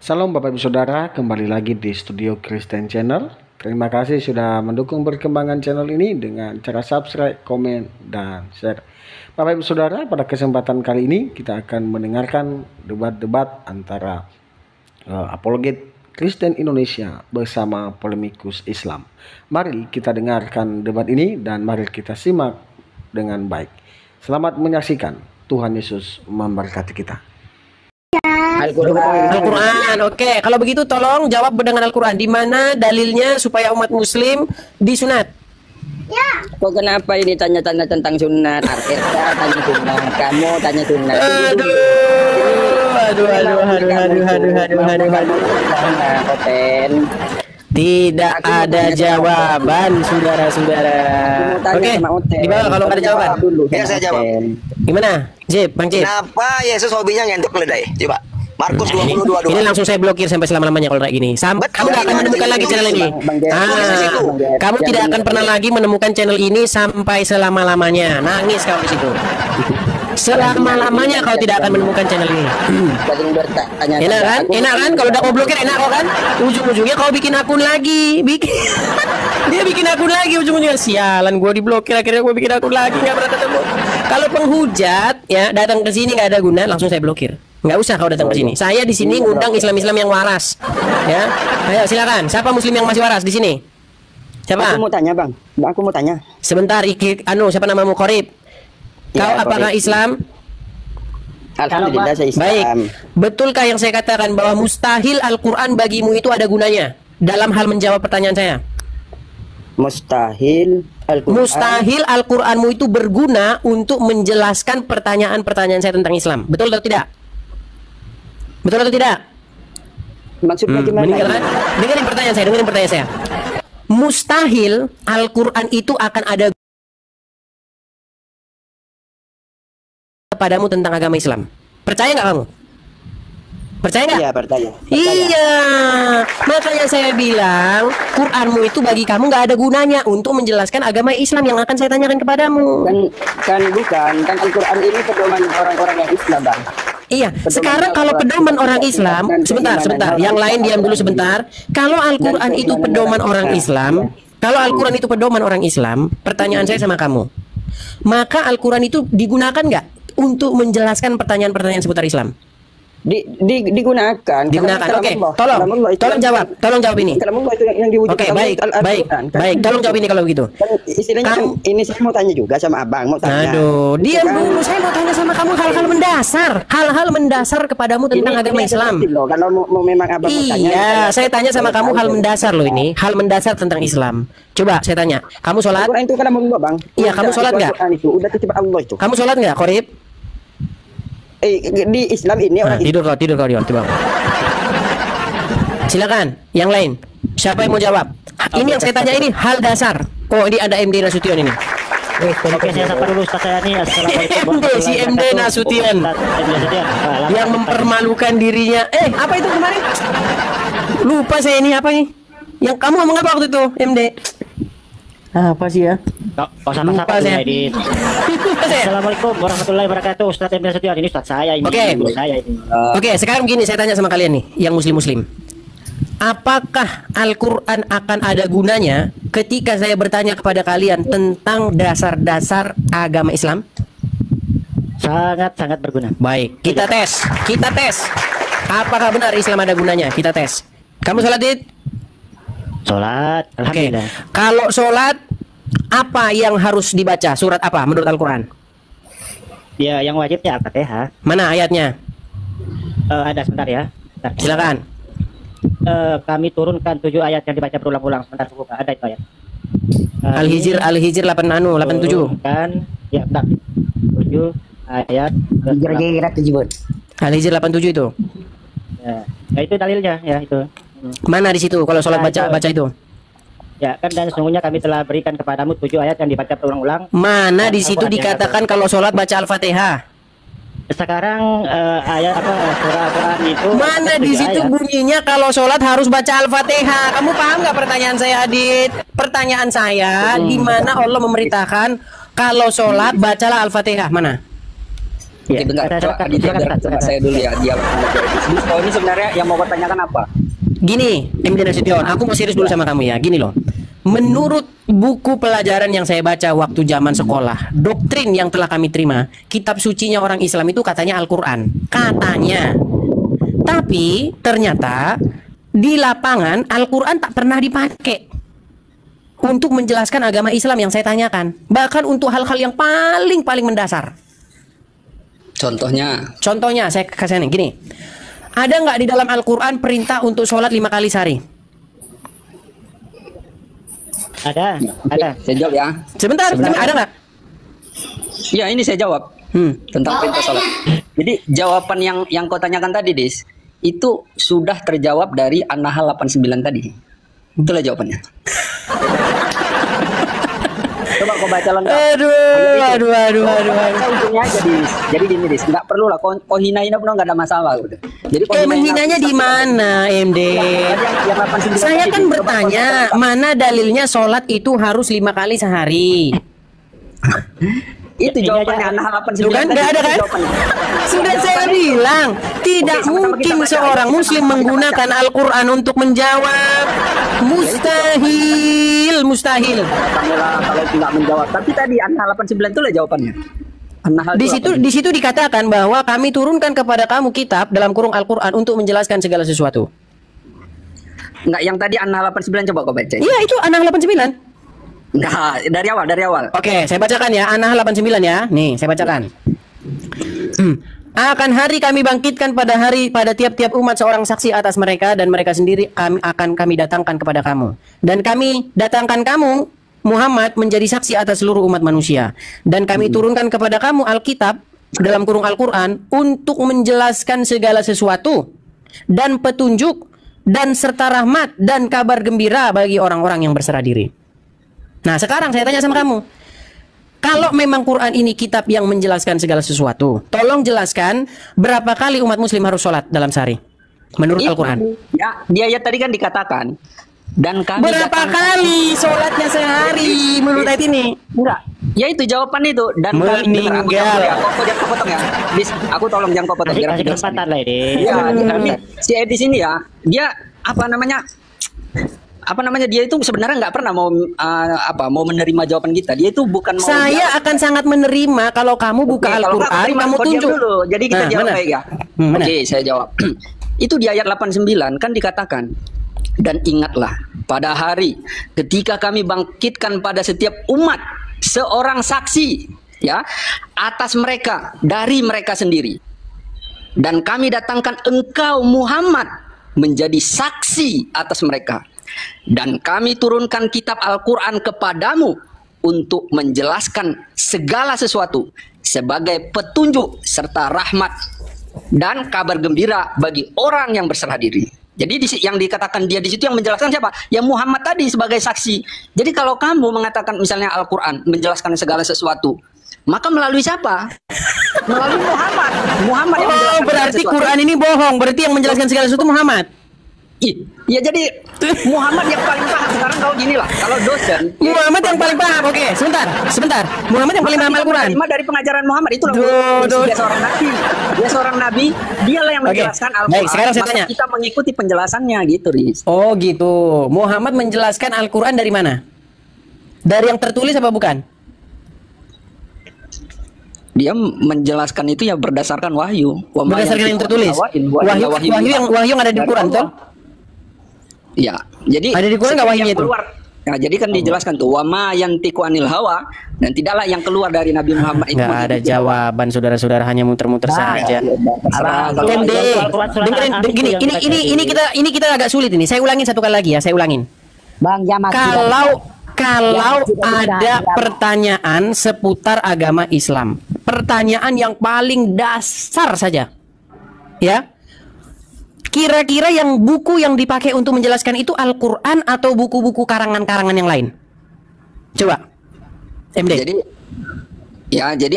Salam Bapak Ibu Saudara, kembali lagi di Studio Kristen Channel. Terima kasih sudah mendukung perkembangan channel ini dengan cara subscribe, komen, dan share. Bapak Ibu Saudara, pada kesempatan kali ini kita akan mendengarkan debat-debat antara apologet Kristen Indonesia bersama polemikus Islam. Mari kita dengarkan debat ini dan mari kita simak dengan baik. Selamat menyaksikan. Tuhan Yesus memberkati kita. Al-Quran. Oke, kalau begitu tolong jawab dengan Al-Quran. Di mana dalilnya supaya umat muslim disunat? Ya. Kok kenapa ini tanya-tanya tentang sunat? Arteta tanya sunat, kamu tanya sunat. Aduh. Tidak ada jawaban, saudara-saudara. Oke, di bawah kalau nggak ada jawaban. Ya saya jawab. Gimana, Jip, Bang Jip? Kenapa Yesus hobinya ngentuk keledai? Coba. Markus 20:22. Ini langsung saya blokir sampai selama-lamanya kalau kayak gini. Kamu nggak akan menemukan lagi channel ini. Kamu tidak akan pernah lagi menemukan channel ini sampai selama-lamanya. Nangis kau di situ. Selama-lamanya kau tidak akan menemukan channel ini. Enak kan? Enak kan? Kalau udah kau blokir enak kau kan? Ujung-ujungnya kau bikin akun lagi. Dia bikin akun lagi ujung-ujungnya. Sialan, gue diblokir, akhirnya gue bikin akun lagi, nggak pernah ketemu. Kalau penghujat ya datang ke sini nggak ada guna, langsung saya blokir. Nggak usah kau datang ke sini. Saya di sini ngundang Islam-Islam yang waras. Ya, ayo silakan. Siapa Muslim yang masih waras di sini? Siapa? Aku mau tanya, Bang. Aku mau tanya. Sebentar, siapa namamu? Korib. Kau Ya, apakah Korib. Islam? Alhamdulillah saya Islam. Baik. Betulkah yang saya katakan bahwa mustahil Al-Quran bagimu itu ada gunanya dalam hal menjawab pertanyaan saya? Mustahil Al-Quran. Mustahil Al-Quranmu itu berguna untuk menjelaskan pertanyaan-pertanyaan saya tentang Islam. Betul atau tidak? Betul atau tidak? Maksudnya gimana? Dengerin pertanyaan saya. Mustahil Al-Quran itu akan ada kepadamu tentang agama Islam. Percaya nggak kamu? Percaya nggak? Iya, percaya. Iya, makanya saya bilang Quranmu itu bagi kamu nggak ada gunanya untuk menjelaskan agama Islam yang akan saya tanyakan kepadamu. Kan Al-Quran ini pedoman orang-orang yang Islam, Bang. Iya, sekarang kalau pedoman orang Islam, sebentar, yang lain diam dulu sebentar. Kalau Al-Quran itu pedoman orang Islam, pertanyaan saya sama kamu, maka Al-Quran itu digunakan nggak untuk menjelaskan pertanyaan-pertanyaan seputar Islam? Digunakan. Oke, tolong jawab ini. Oke, baik, tolong jawab ini kalau begitu. Istilahnya ini saya mau tanya juga sama Abang, mau tanya. Aduh, diam dulu, saya mau tanya sama kamu hal-hal mendasar kepadamu tentang agama Islam. Kalau mau memang Abang mau tanya. Iya, saya tanya sama kamu hal mendasar loh ini, hal mendasar tentang Islam. Coba saya tanya, kamu sholat? Al-Quran itu kan Bang. Iya, kamu sholat nggak? Udah titip Allah itu. Kamu sholat nggak, Korib? Di Islam ini orang tidur kau, coba. Silakan, yang lain. Siapa yang mau jawab? Ini yang saya tanya ini hal dasar. Oh, ini ada MD Nasution ini. Oke, saya sapa dulu Ustaz saya nih. Assalamualaikum. MD Nasution yang mempermalukan dirinya. Apa itu kemarin? Lupa saya ini apa nih? Yang kamu ngomong apa waktu itu, MD? Apa sih ya? Lupa saya. Assalamualaikum warahmatullahi wabarakatuh. Ustaz Emil Nasution, ini Ustaz saya ini. Oke, sekarang gini saya tanya sama kalian nih, yang muslim-muslim. Apakah Al-Quran akan ada gunanya ketika saya bertanya kepada kalian tentang dasar-dasar agama Islam? Sangat berguna. Baik, kita tes. Apakah benar Islam ada gunanya? Kita tes. Kamu sholat, Dit? Sholat, alhamdulillah. Kalau sholat, apa yang harus dibaca? Surat apa menurut Al-Quran? Ya, yang wajibnya Al-Fatihah. Mana ayatnya? Ada sebentar ya. Silakan. Kami turunkan 7 ayat yang dibaca berulang-ulang. Sebentar, buka. Ada itu ayat. Al-Hijr 87. Kan? Ya, bentar. 7 ayat. Al-Hijr 87 itu. Ya, itu dalilnya ya itu. Mana di situ kalau sholat baca itu? Ya kan, dan sesungguhnya kami telah berikan kepadamu 7 ayat yang dibaca berulang-ulang. Mana di situ dikatakan kalau sholat baca Al-Fatihah? Sekarang ayat surah Al-Quran itu. Mana di situ bunyinya kalau sholat harus baca Al-Fatihah? Kamu paham nggak pertanyaan saya, Adit? Pertanyaan saya, di mana Allah memerintahkan kalau sholat bacalah Al-Fatihah? Mana? Oke, bentar. Coba Aditya coba saya dulu ya. Dia kalau ini sebenarnya yang mau bertanyakan apa? Gini, MD Nasution, aku mau serius dulu sama kamu ya. Gini loh. Menurut buku pelajaran yang saya baca waktu zaman sekolah, doktrin yang telah kami terima, kitab sucinya orang Islam itu katanya Al-Qur'an. Katanya. Tapi ternyata di lapangan Al-Qur'an tak pernah dipakai untuk menjelaskan agama Islam yang saya tanyakan. Bahkan untuk hal-hal yang paling mendasar. Contohnya saya kasih nih, gini. Ada nggak di dalam Al-Quran perintah untuk sholat 5 kali sehari? Ada. Saya jawab ya. Sebentar, ada nggak? Iya, ini saya jawab tentang perintah sholat. Jadi jawaban yang kau tanyakan tadi, Dis, itu sudah terjawab dari An-Nahl 89 tadi. Itulah jawabannya. Coba kau baca lengkap. Aduh. Ujungnya aja, Dis. Jadi gini, Dis, nggak perlu lah. Kau hina-hina pun nggak ada masalah. Udah. Jadi menghinanya di mana, MD? Saya kan bertanya, mana dalilnya sholat itu harus 5 kali sehari? Itu jawabannya An-Nahl 89. Kan nggak ada kan? Sudah saya bilang, tidak mungkin seorang muslim menggunakan Al-Quran untuk menjawab. Mustahil. Kalau tidak menjawab. Tapi tadi An-Nahl 89 itulah jawabannya. Di situ dikatakan bahwa kami turunkan kepada kamu kitab dalam kurung Al-Quran untuk menjelaskan segala sesuatu. Enggak, yang tadi An-Nahl 89 coba kau baca. Iya, itu An-Nahl 89. Enggak, dari awal. Oke, saya bacakan ya, An-Nahl 89 ya. Nih, saya bacakan. Akan hari kami bangkitkan pada tiap-tiap umat seorang saksi atas mereka, dan mereka sendiri kami datangkan kepada kamu. Dan kami datangkan kamu, Muhammad, menjadi saksi atas seluruh umat manusia. Dan kami turunkan kepada kamu Alkitab dalam kurung Al-Quran untuk menjelaskan segala sesuatu dan petunjuk dan serta rahmat dan kabar gembira bagi orang-orang yang berserah diri. Nah, sekarang saya tanya sama kamu. Kalau memang Quran ini kitab yang menjelaskan segala sesuatu, tolong jelaskan berapa kali umat muslim harus sholat dalam sehari menurut Al-Quran? Ya, di ayat tadi kan dikatakan, dan kami berapa kali sholatnya sehari menurut ayat ini? Enggak. Ya itu jawaban itu, dan meninggal. Aku jangan kau potong ya. Dis, aku tolong jangan kau potong. Kasih kesempatan lah ini. Iya, si Edis ini ya, dia apa namanya, dia itu sebenarnya nggak pernah mau menerima jawaban kita. Dia itu bukan mau. Saya akan sangat menerima kalau kamu buka Al-Quran, kamu tunjuk dulu. Jadi kita jawab baik ya. Oke, saya jawab. Itu di ayat 89 kan dikatakan, dan ingatlah pada hari ketika kami bangkitkan pada setiap umat seorang saksi ya atas mereka dari mereka sendiri, dan kami datangkan engkau Muhammad menjadi saksi atas mereka. Dan kami turunkan kitab Al-Quran kepadamu untuk menjelaskan segala sesuatu sebagai petunjuk serta rahmat dan kabar gembira bagi orang yang berserah diri. Jadi yang dikatakan dia di situ yang menjelaskan siapa? Ya Muhammad tadi sebagai saksi. Jadi kalau kamu mengatakan misalnya Al-Quran menjelaskan segala sesuatu, maka melalui siapa? Melalui Muhammad. Muhammad yang menjelaskan. Oh, berarti Quran ini bohong. Berarti yang menjelaskan segala sesuatu Muhammad. Iya, jadi Muhammad yang paling paham. Sekarang kau gini lah, kalau dosen Muhammad yang paling paham. Oke, sebentar. Muhammad yang paling paham Al-Quran. Dari pengajaran Muhammad itu dia seorang nabi. Dia seorang nabi, dialah yang menjelaskan Al-Quran. Baik, sekarang saya tanya. Kita mengikuti penjelasannya gitu, Riz. Oh, gitu. Muhammad menjelaskan Al-Quran dari mana? Dari yang tertulis apa bukan? Dia menjelaskan itu ya berdasarkan wahyu. Berdasarkan yang tertulis. Wahyu yang ada di Quran, tuh. Ya, jadi ada di Quran nggak wahyunya itu? Nah, jadi kan dijelaskan tuh wama yantiqu anil hawa, dan tidaklah yang keluar dari Nabi Muhammad itu. Nggak ada jawaban, saudara-saudara, hanya muter-muter saja. Ini kita agak sulit ini. Saya ulangin satu kali lagi ya, saya ulangin. Bang Jamal. Kalau ada pertanyaan seputar agama Islam, pertanyaan yang paling dasar saja, ya. Kira-kira yang buku yang dipakai untuk menjelaskan itu Al-Quran atau buku-buku karangan-karangan yang lain? Coba, MD. Jadi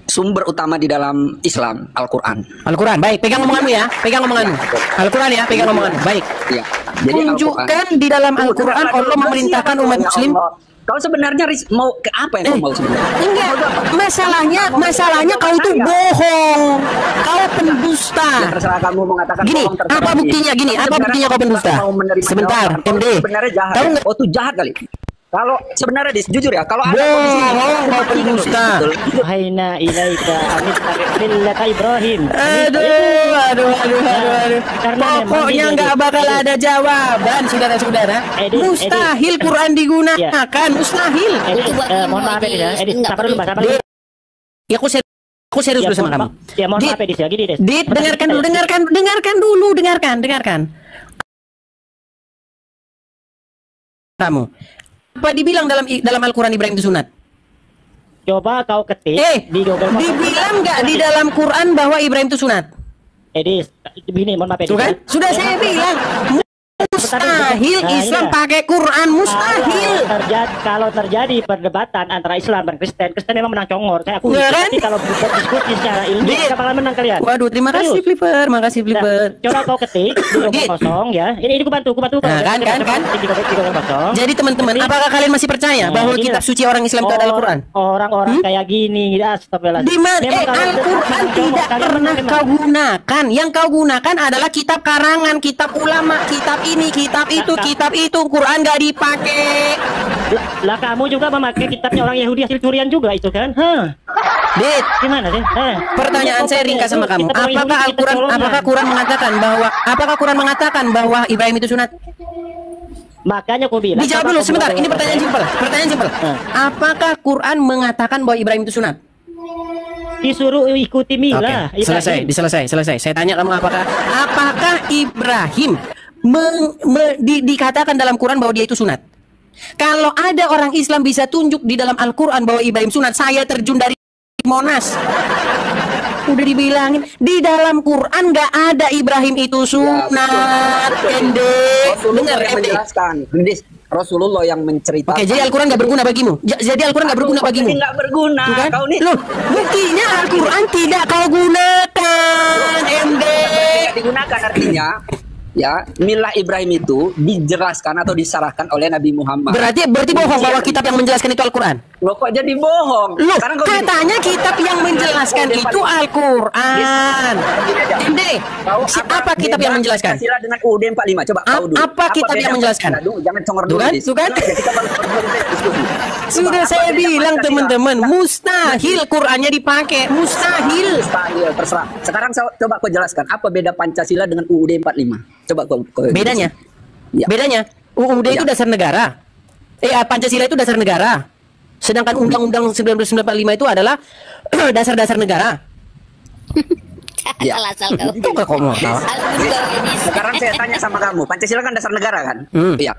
sumber utama di dalam Islam Al-Quran. Al-Quran, baik. Pegang omonganmu ya. Pegang omonganmu. Al-Quran ya, pegang omunganmu. Baik. Ya. Jadi tunjukkan di dalam Al-Quran Allah memerintahkan umat Muslim. Kau sebenarnya mau ke apa yang kau mau sebenarnya? Enggak, masalahnya kau tuh bohong. Kau pendusta. Ya, terserah kamu mengatakan Gini, bohong, terserah apa buktinya Edi. gini? Tapi Apa buktinya kau pendusta? mau menerima Sebentar, jawaban. MD. Sebenarnya jahat. Tahu Ya? nggak? Oh, tuh jahat kali. Kalau sebenarnya jujur ya, kalau ada Bohong, kau pendusta. Haina ilaika amit millata Ibrahim. Aduh. Karena Pokoknya nggak bakal ada jawaban, saudara-saudara. Mustahil Quran digunakan, mustahil. Mohon maaf ya, Edis. Sabar dulu, Mas. Sabar dulu. Ya aku serius dulu sama kamu. Ya, mohon maaf Edis ya, gini Des. Dit, dengarkan dulu, dengarkan. Kamu. Apa dibilang dalam Al-Quran Ibrahim itu sunat? Coba kau ketik di Google. Dibilang nggak di dalam Quran bahwa Ibrahim itu sunat? Edis, begini, mohon maaf Edis. Tuh kan? Sudah saya bilang. Mustahil Islam pakai Quran, mustahil. Kalau terjadi perdebatan antara Islam dan Kristen memang menang congor. Saya akui. Ya kan? Tapi kalau diskusi secara ilmiah, kita bakal menang kalian. Waduh, terima kasih Flipper, makasih Flipper. Coba kau ketik di Google kosong ya. Ini ku bantu. Nah, kan. Di Google kosong. Jadi teman-teman, apakah kalian masih percaya bahwa kitab suci orang Islam itu adalah Quran? Orang-orang kayak gini, astagfirullah. Di mana Al-Quran tidak pernah kau gunakan. Yang kau gunakan adalah kitab karangan, kitab ulama, kitab ini, kitab itu. Quran nggak dipakai. Lah kamu juga memakai kitabnya orang Yahudi hasil curian juga itu kan? Dit, Gimana sih? pertanyaan saya ringkas sama kamu. Apakah Quran mengatakan bahwa Ibrahim itu sunat? Makanya aku bilang. Dijawab dulu sebentar. Ini pertanyaan simpel. Apakah Quran mengatakan bahwa Ibrahim itu sunat? Disuruh ikuti milah. Selesai. Saya tanya kamu apakah Ibrahim dikatakan dalam Quran bahwa dia itu sunat? Kalau ada orang Islam bisa tunjuk di dalam Al-Quran bahwa Ibrahim sunat, saya terjun dari Monas. Udah dibilangin di dalam Quran nggak ada Ibrahim itu sunat. Dengar Rasulullah yang menceritakan. Oke, jadi Al-Quran nggak berguna bagimu. Jadi Al-Quran nggak berguna bagimu. Nggak berguna. Kan? Kau nih. Loh, buktinya Al-Quran tidak kau gunakan, MD. Tidak digunakan artinya. Ya, milah Ibrahim itu dijelaskan atau disarahkan oleh Nabi Muhammad. Berarti bohong bahwa kitab yang menjelaskan itu Al-Quran. Loh, kok jadi bohong? Loh, katanya kitab yang menjelaskan itu Al-Quran. MD, apa kitab yang menjelaskan? Pancasila dengan UUD 45. Coba tahu dulu. Apa kitab yang menjelaskan? Jangan congor dulu. Tuh kan? Sudah saya bilang teman-teman, mustahil Qurannya dipakai, mustahil. Mustahil, terserah. Sekarang coba kau jelaskan apa beda Pancasila dengan UUD 45. Coba kau bedanya. Ya. Bedanya, UUD itu dasar negara. Pancasila itu dasar negara. Sedangkan Undang-Undang 1945 itu adalah dasar-dasar negara. Ya. Itu kok mau tahu. Sekarang saya tanya sama kamu, Pancasila kan dasar negara kan? Iya.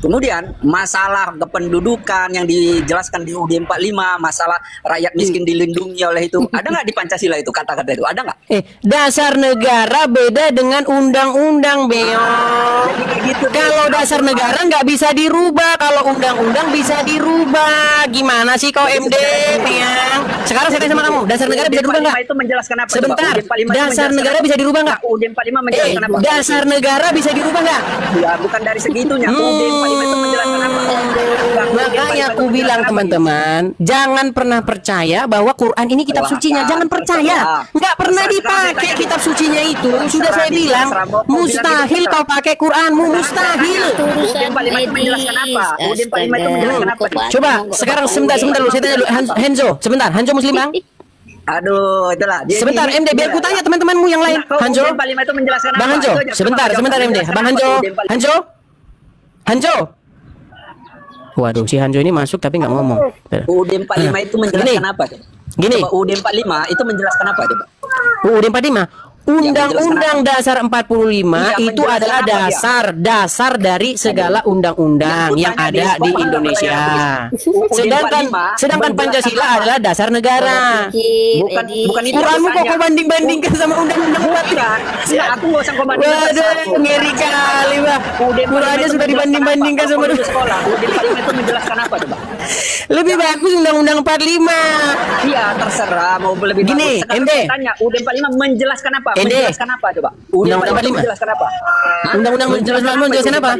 Kemudian masalah kependudukan yang dijelaskan di UUD 45, masalah rakyat miskin dilindungi oleh itu, ada nggak di Pancasila itu kata-kata itu? Ada nggak? Dasar negara beda dengan undang-undang, Beo. Gitu, kalau dasar negara nggak bisa dirubah, kalau undang-undang bisa dirubah. Gimana sih kau MD, Beo? Sekarang saya tanya sama kamu, dasar negara bisa dirubah nggak? Itu menjelaskan apa? Sebentar, dasar negara bisa dirubah nggak? UUD 45 menjelaskan apa? Dasar negara bisa dirubah nggak? Ya, bukan dari segitunya. UUD 45 itu menjelaskan apa? Makanya aku bilang teman-teman, jangan pernah percaya bahwa Quran ini kitab sucinya. Jangan percaya. Nggak pernah dipakai kitab sucinya itu. Sudah saya bilang, mustahil kau pakai Quranmu, mustahil. UUD 45 itu menjelaskan apa? UUD 45 itu menjelaskan apa? Coba sekarang sebentar dulu saya tanya dulu Henzo, sebentar. Hanjo Muslim Bang? Aduh, itulah. Sebentar MD, biar ku tanya teman-temanmu yang lain. Hanjo. UUD 45 itu menjelaskan apa? Bang Hanjo, sebentar MD. Bang Hanjo. Waduh, si Hanjo ini masuk tapi nggak ngomong. UUD 45 itu menjelaskan apa? Gini. Coba UUD 45 itu menjelaskan apa coba? UUD 45 Undang-Undang Dasar 45 itu adalah dasar dari segala undang-undang yang ada di Indonesia. Sedangkan Pancasila adalah dasar negara. Bukan itu. Quranmu kok kau banding-bandingkan sama undang-undang 45? Aku nggak usah kau bandingkan. Waduh, ngeri kali, Bang. Qurannya sudah dibanding-bandingkan sama sekolah. UUD 45 itu menjelaskan apa coba? Lebih bagus undang-undang 45. Iya, terserah mau lebih gini, bagus. Sekarang MD. saya tanya, UUD 45 menjelaskan apa? Menjelaskan apa coba? Undang-undang 45 menjelaskan apa? Undang-undang menjelaskan apa?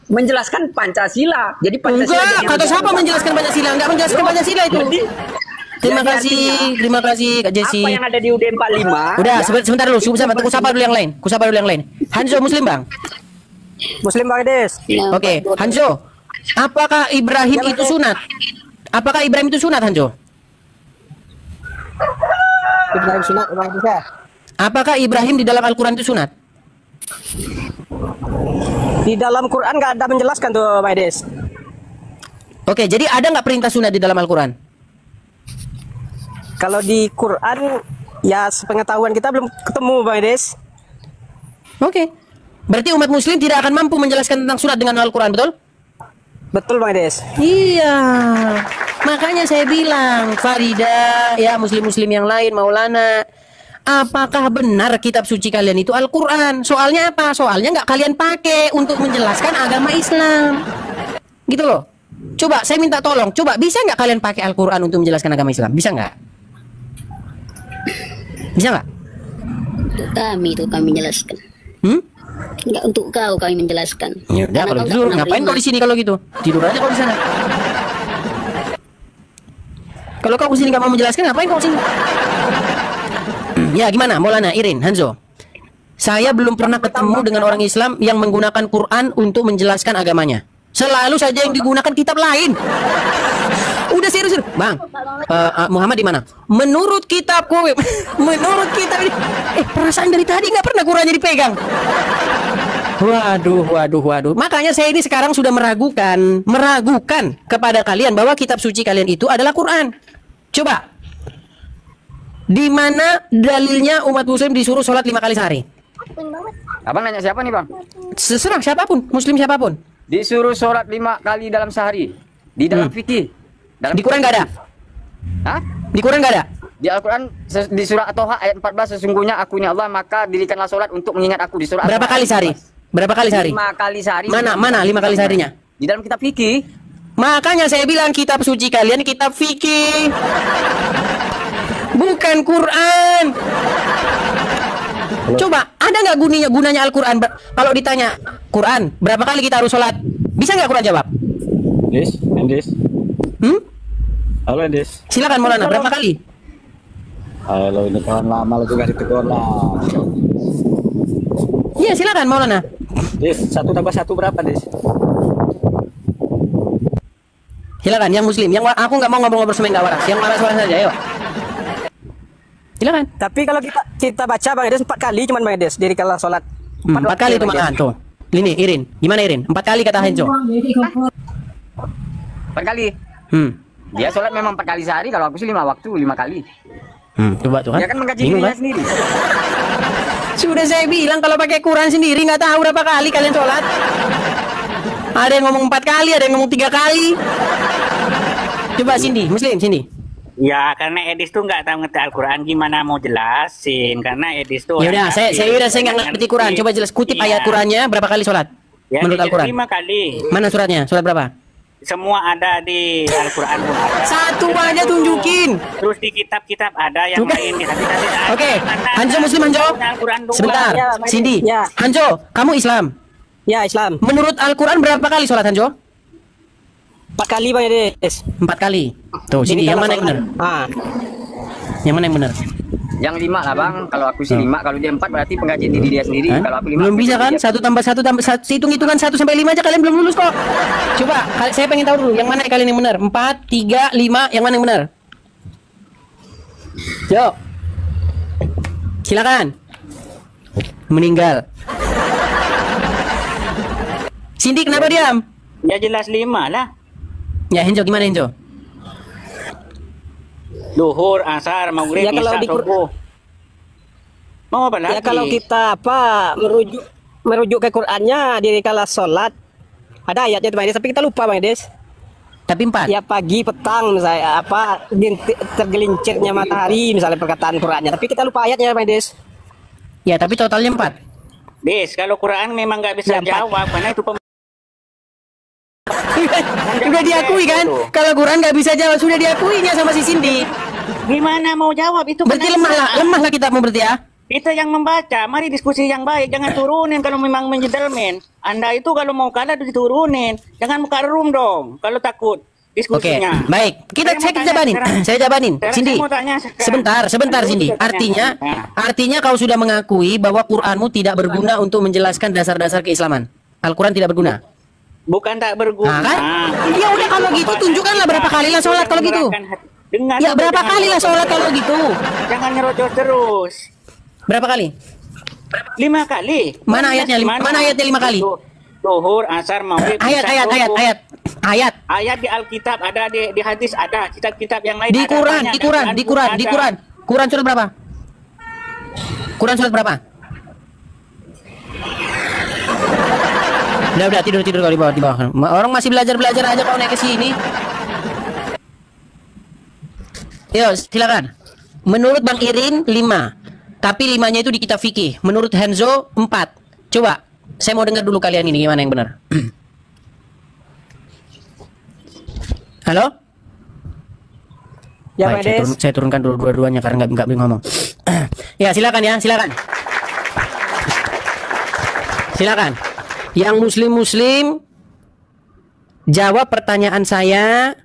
menjelaskan Pancasila. Jadi Pancasila. Enggak, kata siapa menjelaskan Pancasila? Enggak menjelaskan Pancasila itu. Terima kasih Kak Jesse. Apa yang ada di UUD 45? Udah, sebentar dulu. Ku sapa dulu yang lain. Hanzo Muslim, Bang? Muslim Bang Des. Oke, Hanzo. Apakah Ibrahim itu sunat? Apakah Ibrahim itu sunat, Hanzo? Ibrahim sunat Bang Des. Apakah Ibrahim di dalam Al-Quran itu sunat? Di dalam Quran nggak ada menjelaskan tuh Bang Des. Oke, jadi ada nggak perintah sunat di dalam Al-Quran? Kalau di Quran ya sepengetahuan kita belum ketemu Bang Des. Oke. Berarti umat muslim tidak akan mampu menjelaskan tentang sunat dengan Al-Quran, betul? Betul Bang Des. Iya. Makanya saya bilang, Farida, ya muslim-muslim yang lain, Maulana, apakah benar kitab suci kalian itu Al-Quran? Soalnya apa? Soalnya nggak kalian pakai untuk menjelaskan agama Islam. Gitu loh. Coba saya minta tolong, coba bisa nggak kalian pakai Al-Quran untuk menjelaskan agama Islam? Bisa nggak? Bisa nggak? Untuk kami itu kami jelaskan. Enggak untuk kami menjelaskan. Ya udah, kalau gitu ngapain kau di sini kalau gitu? Tidur aja kau di sana. Kalau kau di sini nggak mau menjelaskan, ngapain kau di sini? Ya gimana, Maulana, Irin, Hanzo? Saya belum pernah ketemu dengan orang Islam yang menggunakan Quran untuk menjelaskan agamanya. Selalu saja yang digunakan kitab lain. Udah serius, Bang. Muhammad di mana? Menurut kitabku, menurut kitab ini. Perasaan dari tadi nggak pernah Qurannya dipegang. Waduh. Makanya saya ini sekarang sudah meragukan kepada kalian bahwa kitab suci kalian itu adalah Quran. Coba, di mana dalilnya umat muslim disuruh sholat 5 kali sehari? Abang nanya siapa nih, Bang? Terserah siapapun, muslim siapapun. Disuruh sholat 5 kali dalam sehari. Di dalam fikih. Di Quran nggak ada? Hah? Di Quran nggak ada? Di Al-Quran di surah At-Toha ayat 14, sesungguhnya akunya Allah, maka dirikanlah sholat untuk mengingat aku. Di surah Berapa kali sehari? Berapa kali sehari? 5 kali sehari. Mana 5 kali seharinya? Di dalam kitab fikih. Makanya saya bilang kitab suci kalian kitab fikih, bukan Quran. Coba, ada nggak gunanya Al-Quran? Kalau ditanya Quran, berapa kali kita harus sholat? Bisa nggak Quran jawab? Endis. Halo Endis. Silakan Maulana, berapa kali? Halo, ini kawan lama juga ditegur lah. Iya, silakan Maulana. Dis, 1 tambah 1 berapa, Dis? Silakan, yang muslim. Yang aku nggak mau ngobrol-ngobrol sama yang nggak waras. Yang waras-waras saja, ayo. Silakan. Tapi kalau kita baca Bang Des 4 kali cuman Bang Des dari kalau sholat. 4 kali itu makan tuh. Ini Irin, gimana Irin? 4 kali kata Henjo. 4 kali. Dia sholat memang 4 kali sehari, kalau aku sih 5 waktu, 5 kali. Coba tuh kan. Dia kan mengkaji Bingung, dirinya kan? sendiri. Sudah saya bilang kalau pakai Quran sendiri nggak tahu berapa kali kalian sholat. Ada yang ngomong 4 kali, ada yang ngomong 3 kali. Coba Cindy, muslim Cindy. Ya karena Edis tuh nggak tahu ngerti Al-Quran, gimana mau jelasin? Karena Edis tuh. Ya udah, saya nggak ngerti Quran. Coba jelas kutip ayat Qurannya berapa kali sholat? Ya, menurut Al-Quran. 5 kali. Mana suratnya? Surat berapa? Semua ada di Al-Quran. Satu aja tunjukin. Terus di kitab-kitab ada yang lain. Oke, Hanjo muslim Hanjo. Sebentar, Cindy. Ya. Hanjo, kamu Islam? Ya, Islam. Menurut Al-Quran berapa kali sholat Hanjo? 4 kali Bang Des. 4 kali. Tuh, Cindy, yang mana yang benar? Yang mana yang benar? Yang 5 lah Bang, kalau aku sih 5, kalau dia 4 berarti pengkajian diri dia sendiri. Kalau aku 5 belum bisa kan? 1 tambah 1 tambah 1, hitung-hitungan 1 sampai 5 aja kalian belum lulus kok. Coba, saya pengen tahu dulu yang mana kalian yang benar. 4, 3, 5, yang mana yang benar? Yuk. Silakan. Meninggal. Cindy kenapa diam? Ya jelas 5 lah. Ya Henjo gimana Henjo? Duhur, asar, maghrib, Ya, kalau isya, di subuh. Mau apa lagi? Ya kalau kita merujuk ke Qur'annya di kala sholat ada ayatnya tuh Bang Des, tapi kita lupa Bang Des. Tapi 4. Ya pagi, petang misalnya tergelincirnya matahari misalnya perkataan Qur'annya, tapi kita lupa ayatnya Bang Des. Ya tapi totalnya 4. Des, kalau Quran memang nggak bisa jawab karena itu Sudah diakui kan? Kalau Quran nggak bisa jawab, sudah diakuinya sama si Cindy. Gimana mau jawab itu? Berarti lemah lah kitabmu berarti ya? Kita yang membaca, mari diskusi yang baik, jangan turunin kalau memang menjentleman. Anda itu kalau mau kalah diturunin, jangan buka room dong kalau takut diskusinya. Oke, baik. Saya jabanin. Saya jabanin. Cindy. Sebentar Cindy. Artinya kau sudah mengakui bahwa Qur'anmu tidak berguna untuk menjelaskan dasar-dasar keislaman. Al-Qur'an tidak berguna. Bukan tak berguna. Kan? Ya udah kalau gitu tunjukkanlah berapa kalilah sholat kalau gitu. Ya berapa kalilah sholat kalau gitu. Jangan nyerocos terus. Berapa kali? 5 kali. Mana ayatnya? Mana ayatnya 5 kali? Zuhur, asar, maghrib. Ayat di Alkitab ada, di hadis ada, kitab-kitab yang lain di ada. Quran. Quran surat berapa? Quran surat berapa? Udah tidur kalau di bawah. Orang masih belajar aja kau naik ke sini. Yo, silakan. Menurut Bang Irin 5. Tapi 5-nya itu di kitab fikih. Menurut Hanzo 4. Coba, saya mau dengar dulu kalian ini gimana yang benar. Halo? Ya, baik, saya turunkan dua-duanya karena nggak ngomong. Ya, silakan. Silakan. Yang muslim jawab pertanyaan saya.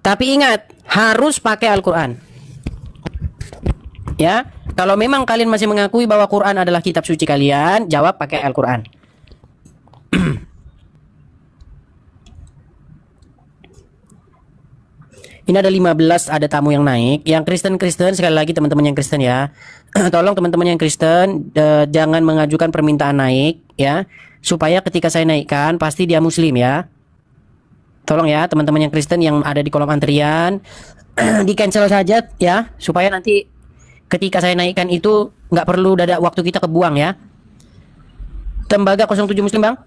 Tapi ingat, harus pakai Al-Qur'an. Ya, kalau memang kalian masih mengakui bahwa Quran adalah kitab suci kalian, jawab pakai Al-Quran. Ini ada 15, ada tamu yang naik. Yang Kristen, sekali lagi teman-teman yang Kristen ya. Tolong teman-teman yang Kristen jangan mengajukan permintaan naik ya. Supaya ketika saya naikkan pasti dia muslim ya. Tolong ya teman-teman yang Kristen yang ada di kolom antrian di cancel saja ya, supaya nanti ketika saya naikkan itu nggak perlu dadak waktu kita kebuang ya. Tembaga 07 muslim bang.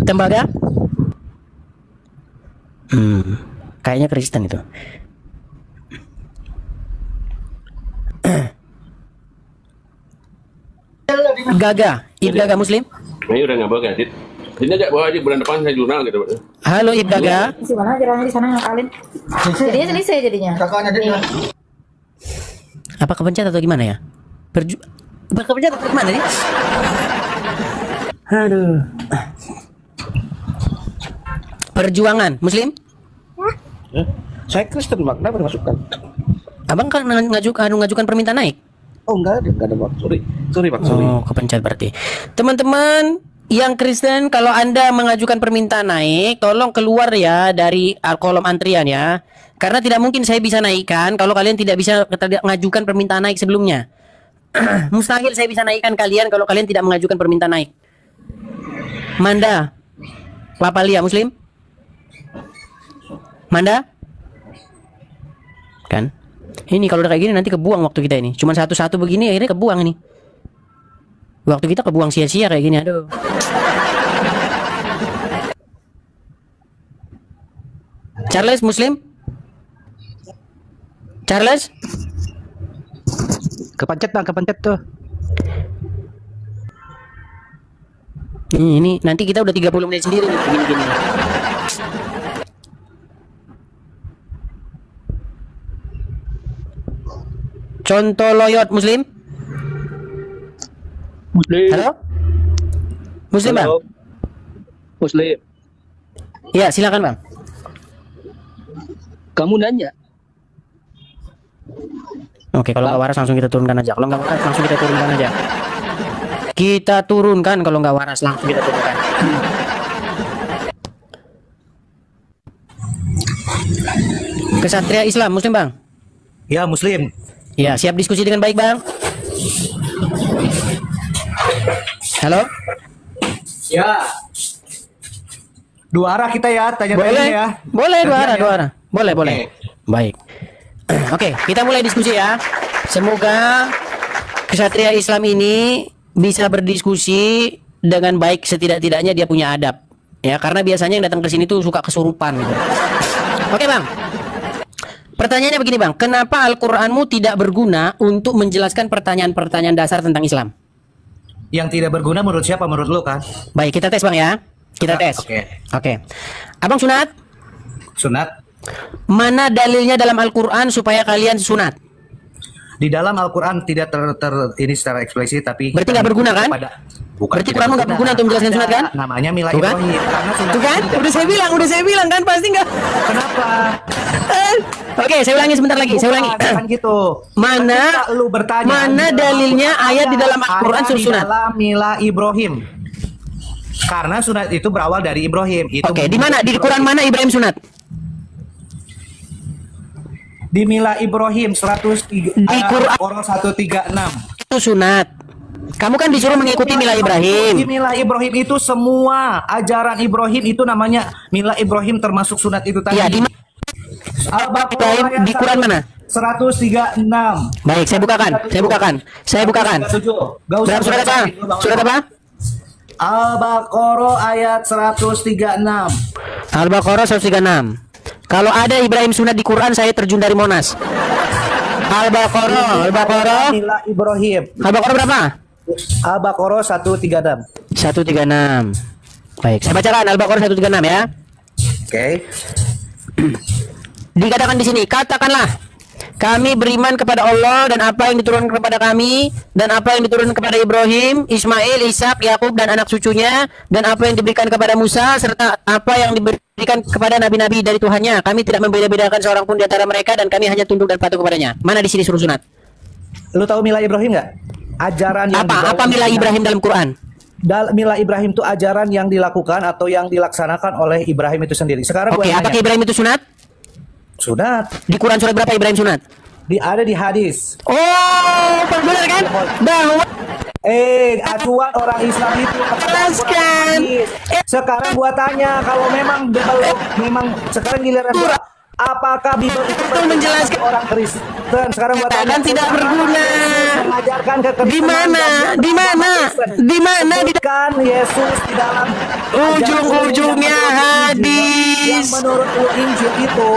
Tembaga. Kayaknya Kristen itu. Gaga, Gaga muslim. Ini udah nggak bawa kan, ini aja bawa aja bulan depan saya jurnal gitu. Halo Gaga. Di mana jalannya di sana ngakalin. Jadinya selesai jadinya. Kakaknya dia. Apa kepencet atau gimana ya? Kepencet atau gimana nih? Aduh. Perjuangan muslim? Saya Kristen bang, kenapa dimasukkan? Abang kan ngajukan permintaan naik? Oh enggak ada bang, sorry bang, sorry. Oh kepencet berarti. Teman-teman yang Kristen, kalau Anda mengajukan permintaan naik, tolong keluar ya dari kolom antrian ya. Karena tidak mungkin saya bisa naikkan kalau kalian tidak bisa mengajukan permintaan naik sebelumnya. Mustahil saya bisa naikkan kalian kalau kalian tidak mengajukan permintaan naik. Manda, Lapalia muslim? Manda? Kan? Ini kalau udah kayak gini nanti kebuang waktu kita ini. Cuman satu-satu begini akhirnya kebuang ini. Waktu kita kebuang sia-sia kayak gini, aduh. Charles muslim? Charles? Kepencet bang, kepencet tuh. Ini nanti kita udah 30 menit sendiri nih, gini-gini. Contoh loyot muslim? Muslim. Halo? Muslim bang? Muslim. Ya silakan bang. Kamu nanya. Oke, kalau nggak waras langsung kita turunkan aja. Kalau nggak waras langsung kita turunkan aja. Kita turunkan kalau nggak waras langsung kita turunkan. Kesatria Islam muslim bang? Ya muslim. Ya siap diskusi dengan baik bang. Halo? Ya. Dua arah kita ya, tanya boleh ya. Boleh dua arah. Boleh. Baik. Oke, kita mulai diskusi ya. Semoga Kesatria Islam ini bisa berdiskusi dengan baik, setidak-tidaknya dia punya adab. Ya, karena biasanya yang datang ke sini tuh suka kesurupan gitu. Oke, Bang. Pertanyaannya begini, Bang. Kenapa Al-Qur'anmu tidak berguna untuk menjelaskan pertanyaan-pertanyaan dasar tentang Islam? Yang tidak berguna menurut siapa? Menurut lo kan? Baik, kita tes, Bang ya. Kita tes. Oke. Abang sunat? Sunat. Mana dalilnya dalam Al-Quran supaya kalian sunat? Di dalam Al-Quran tidak ini secara eksplisit, tapi berarti nggak berguna kan? Berarti Quranmu nggak berguna untuk menjelaskan sunat kan? Namanya Mila Bukan? Ibrahim. Karena sunat Tuh kan? Udah saya bilang kan pasti nggak. Kenapa? Oke, saya ulangi sebentar lagi. Saya ulangi. Kan gitu. Mana lu bertanya? Mana dalilnya ayat di dalam Al-Quran suruh sunat? Di dalam Mila Ibrahim. Karena sunat itu berawal dari Ibrahim. Oke, di mana? Di Quran mana Ibrahim sunat? Di Mila Ibrahim 103 di Quran 136 itu sunat. Kamu kan disuruh mengikuti Mila Ibrahim. Di Mila Ibrahim itu semua ajaran Ibrahim itu namanya Mila Ibrahim, termasuk sunat itu tadi. Ya, di di Quran mana? 136. Baik, saya bukakan. Berapa surat apa? Surat apa? Al-Baqarah ayat 136. Al-Baqarah 136. Kalau ada Ibrahim sunat di Quran, saya terjun dari Monas. Al-Baqarah Mila Ibrahim. Al-Baqarah berapa? Al-Baqarah 136. 136. Baik, saya bacakan Al-Baqarah 136 ya. Oke. Dikatakan di sini, katakanlah, kami beriman kepada Allah dan apa yang diturunkan kepada kami dan apa yang diturunkan kepada Ibrahim, Ismail, Ishak, Yakub dan anak cucunya, dan apa yang diberikan kepada Musa serta apa yang diberikan kepada nabi-nabi dari Tuhannya. Kami tidak membeda-bedakan seorang pun di antara mereka dan kami hanya tunduk dan patuh kepadanya. Mana di sini suruh sunat? Lu tahu Mila Ibrahim nggak? Ajaran yang apa Mila Ibrahim dalam Quran? Mila Ibrahim itu ajaran yang dilakukan atau yang dilaksanakan oleh Ibrahim itu sendiri. Sekarang Oke, apakah Ibrahim itu sunat? Sunat. Di Quran surat berapa Ibrahim sunat? Ada di hadis. Oh, benar kan? Bahwa acuan orang Islam itu jelaskan. Sekarang gua tanya, kalau memang sekarang giliran gua, apakah Bible itu menjelaskan orang Kristen? Sekarang gua tanya, tidak berguna. Mengajarkan ke di mana kan Yesus di dalam ujung-ujungnya hadis yang menurut Injil itu.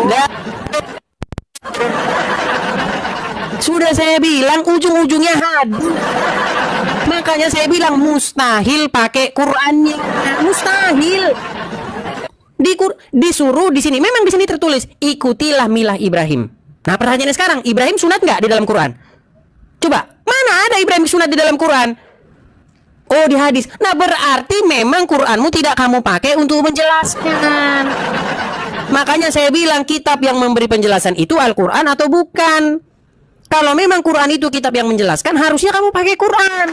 Sudah saya bilang ujung-ujungnya hadis. Makanya saya bilang mustahil pakai Qurannya. Mustahil. Disuruh di sini. Memang di sini tertulis ikutilah milah Ibrahim. Nah, pertanyaannya sekarang, Ibrahim sunat nggak di dalam Quran? Coba, mana ada Ibrahim sunat di dalam Quran? Oh, di hadis. Nah, berarti memang Quranmu tidak kamu pakai untuk menjelaskan. Makanya saya bilang kitab yang memberi penjelasan itu Al-Quran atau bukan. Kalau memang Quran itu kitab yang menjelaskan, harusnya kamu pakai Quran.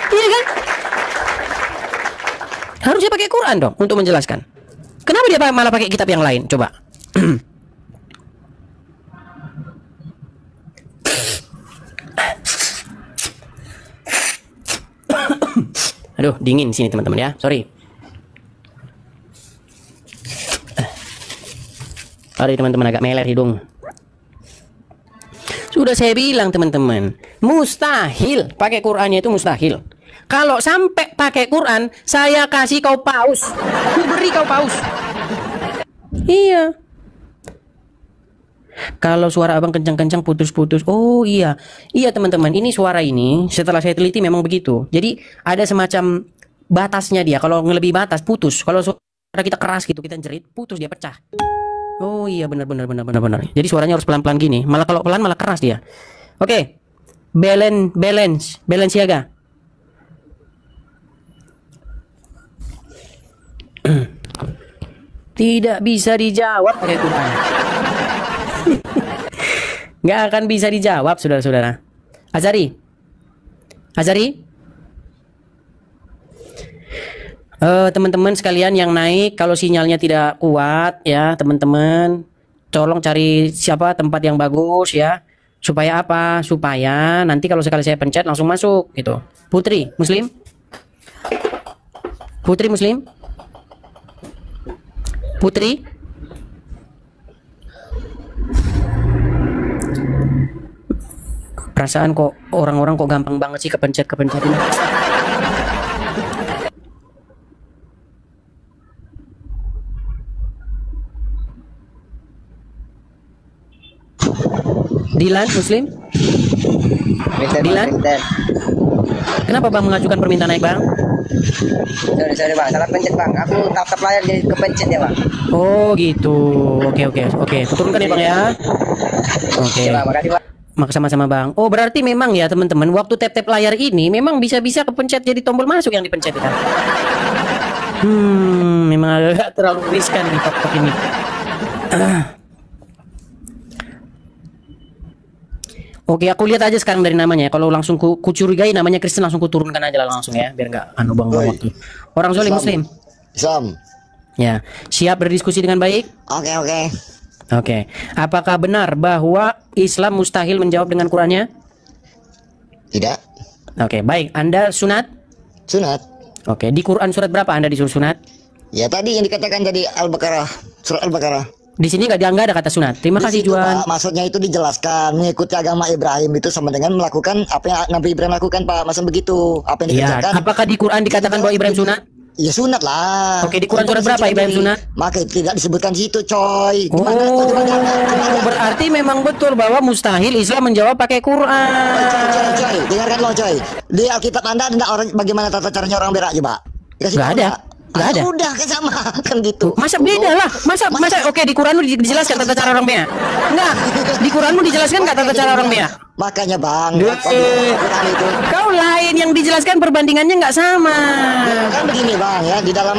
Iya kan? Harusnya pakai Quran dong untuk menjelaskan. Kenapa dia malah pakai kitab yang lain? Coba. Aduh, dingin sini teman-teman ya. Sorry. Sorry teman-teman, agak meler hidung. Sudah saya bilang teman-teman, mustahil pakai Qurannya itu mustahil. Kalau sampai pakai Quran, saya kasih kau paus. Aku beri kau paus. Iya. Kalau suara abang kencang-kencang putus-putus. Oh iya. Iya teman-teman, ini suara ini setelah saya teliti memang begitu. Jadi ada semacam batasnya dia. Kalau ngelebihi batas putus. Kalau suara kita keras gitu, kita jerit, putus dia pecah. Oh iya, benar. Jadi suaranya harus pelan-pelan gini. Malah kalau pelan malah keras dia. Oke. Balance siaga. Tidak bisa dijawab pakai Quran. Nggak akan bisa dijawab, saudara-saudara. Azari. Teman-teman sekalian yang naik, kalau sinyalnya tidak kuat ya teman-teman, tolong cari tempat yang bagus ya. Supaya apa? Supaya nanti kalau sekali saya pencet langsung masuk gitu. Putri Muslim. Perasaan kok orang-orang kok gampang banget sih kepencet ini. Dilan Muslim? Dilan? Kenapa bang mengajukan permintaan naik bang? Sorry bang, salah pencet bang. Aku tap layar jadi kepencet ya bang. Oh gitu. Oke. Turunkan ya bang ya. Oke. Ya, bang, makasih bang. Sama-sama Bang. Oh berarti memang ya teman-teman, waktu tap-tap layar ini memang bisa-bisa kepencet jadi tombol masuk yang dipencet kan. Memang agak terlalu riskan nih TikTok ini. Oke, aku lihat aja sekarang dari namanya. Kalau langsung kucurigai namanya Kristen, langsung kuturunkan aja lah langsung ya, biar nggak buang waktu. Orang Zolim Muslim. Islam. Ya, siap berdiskusi dengan baik? Oke. Oke. Apakah benar bahwa Islam mustahil menjawab dengan Qurannya? Tidak. Oke, baik. Anda sunat? Sunat. Oke, di Quran surat berapa Anda disuruh sunat? Ya tadi yang dikatakan tadi Al-Baqarah, surat Al-Baqarah. Di sini nggak ada kata sunat. Terima kasih Juan. Pak, maksudnya itu dijelaskan mengikuti agama Ibrahim itu sama dengan melakukan apa yang Nabi Ibrahim lakukan, Pak. Masa begitu? Apa yang dikerjakan? Ya, apakah di Quran dikatakan bahwa Ibrahim sunat? Ya sunat lah. Oke, di Quran surat berapa Ibrahim sunat? Maka tidak disebutkan di situ, coy. Berarti memang betul bahwa mustahil Islam menjawab pakai Quran. Coy, dengarkan lo, coy. Di Alkitab Anda ada orang bagaimana tata caranya orang berak coba? Nggak ada. Nggak ada. Udah kan sama kan gitu. Masa beda lah. Masa oke di Quranmu dijelaskan tata cara orang berak? Enggak. Di Quranmu dijelaskan nggak tata cara orang berak? Makanya Bang, kau lain yang dijelaskan perbandingannya nggak sama. Kan begini Bang ya, di dalam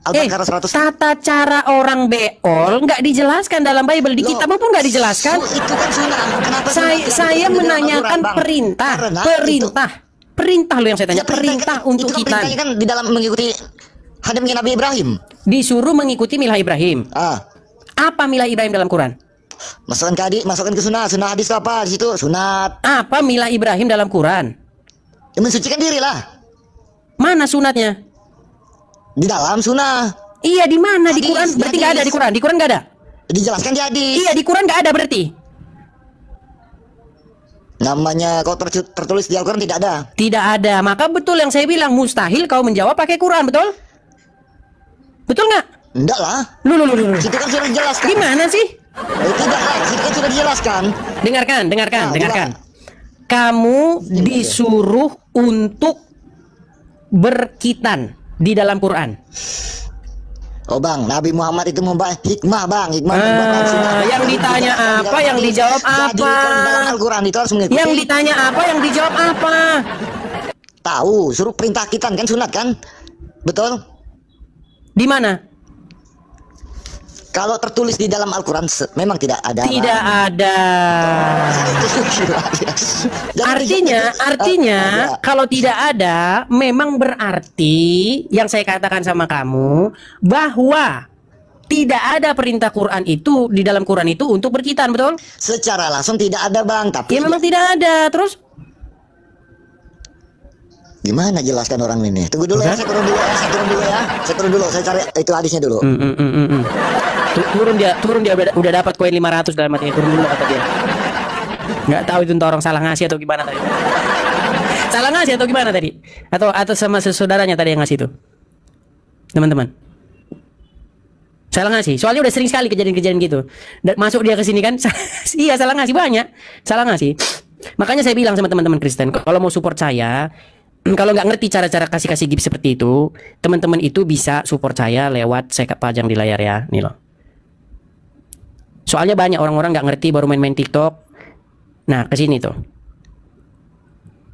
Al-Baqarah 100 tata cara orang beol nggak dijelaskan dalam Bible, di kitab pun nggak dijelaskan. Itu kan sunnah. Kenapa saya menanyakan perintah lo yang saya tanya, perintah untuk kita. Perintahnya kan di dalam mengikuti hadamnya Nabi Ibrahim. Disuruh mengikuti milah Ibrahim. Apa milah Ibrahim dalam Quran? Masukkan ke sunnah hadis apa di situ? Sunat. Apa milah Ibrahim dalam Quran? Ya, mensucikan diri lah. Mana sunatnya? Di dalam sunnah. Iya, di mana di Quran? Berarti nggak ada di Quran. Di Quran nggak ada. Dijelaskan di hadis. Iya, di Quran nggak ada berarti. Namanya kau tertulis di Al-Quran tidak ada. Tidak ada. Maka betul yang saya bilang, mustahil kau menjawab pakai Quran, betul? Betul nggak? Enggak lah. Lu. Itu kan sudah dijelaskan. Gimana sih? Tidak lah, itu kan sudah dijelaskan. Dengarkan. Kamu disuruh untuk berkitan di dalam Quran. Oh Bang, Nabi Muhammad itu membawa hikmah Bang, yang ditanya apa, yang dijawab apa? Dalam Al-Quran itu harus mengikuti. Yang ditanya apa, yang dijawab apa? Tahu, suruh perintah kita kan sunat kan? Betul? Di mana? Kalau tertulis di dalam Al-Quran memang tidak ada. Tidak ada. Artinya kalau tidak ada, memang berarti yang saya katakan sama kamu bahwa tidak ada perintah Quran itu di dalam Quran itu untuk berkitan, betul? Secara langsung tidak ada Bang, tapi ya memang tidak ada. Terus gimana jelaskan orang ini? Tunggu dulu ya, saya turun dulu. Saya cari itu hadisnya dulu. Turun dia udah dapat koin 500 dalam hatinya. Turun dulu kata dia. Nggak tahu itu entah orang salah ngasih atau gimana tadi. Salah ngasih atau gimana tadi? Atau sama saudaranya tadi yang ngasih itu. Teman-teman. Salah ngasih. Soalnya udah sering sekali kejadian-kejadian gitu. Dan masuk dia ke sini kan. Iya, salah ngasih banyak. Salah ngasih. Makanya saya bilang sama teman-teman Kristen, kalau mau support saya, kalau nggak ngerti cara-cara kasih gift seperti itu, teman-teman itu bisa support saya lewat saya pajang di layar ya, nih loh. Soalnya banyak orang-orang nggak ngerti baru main-main TikTok. Nah, ke sini tuh.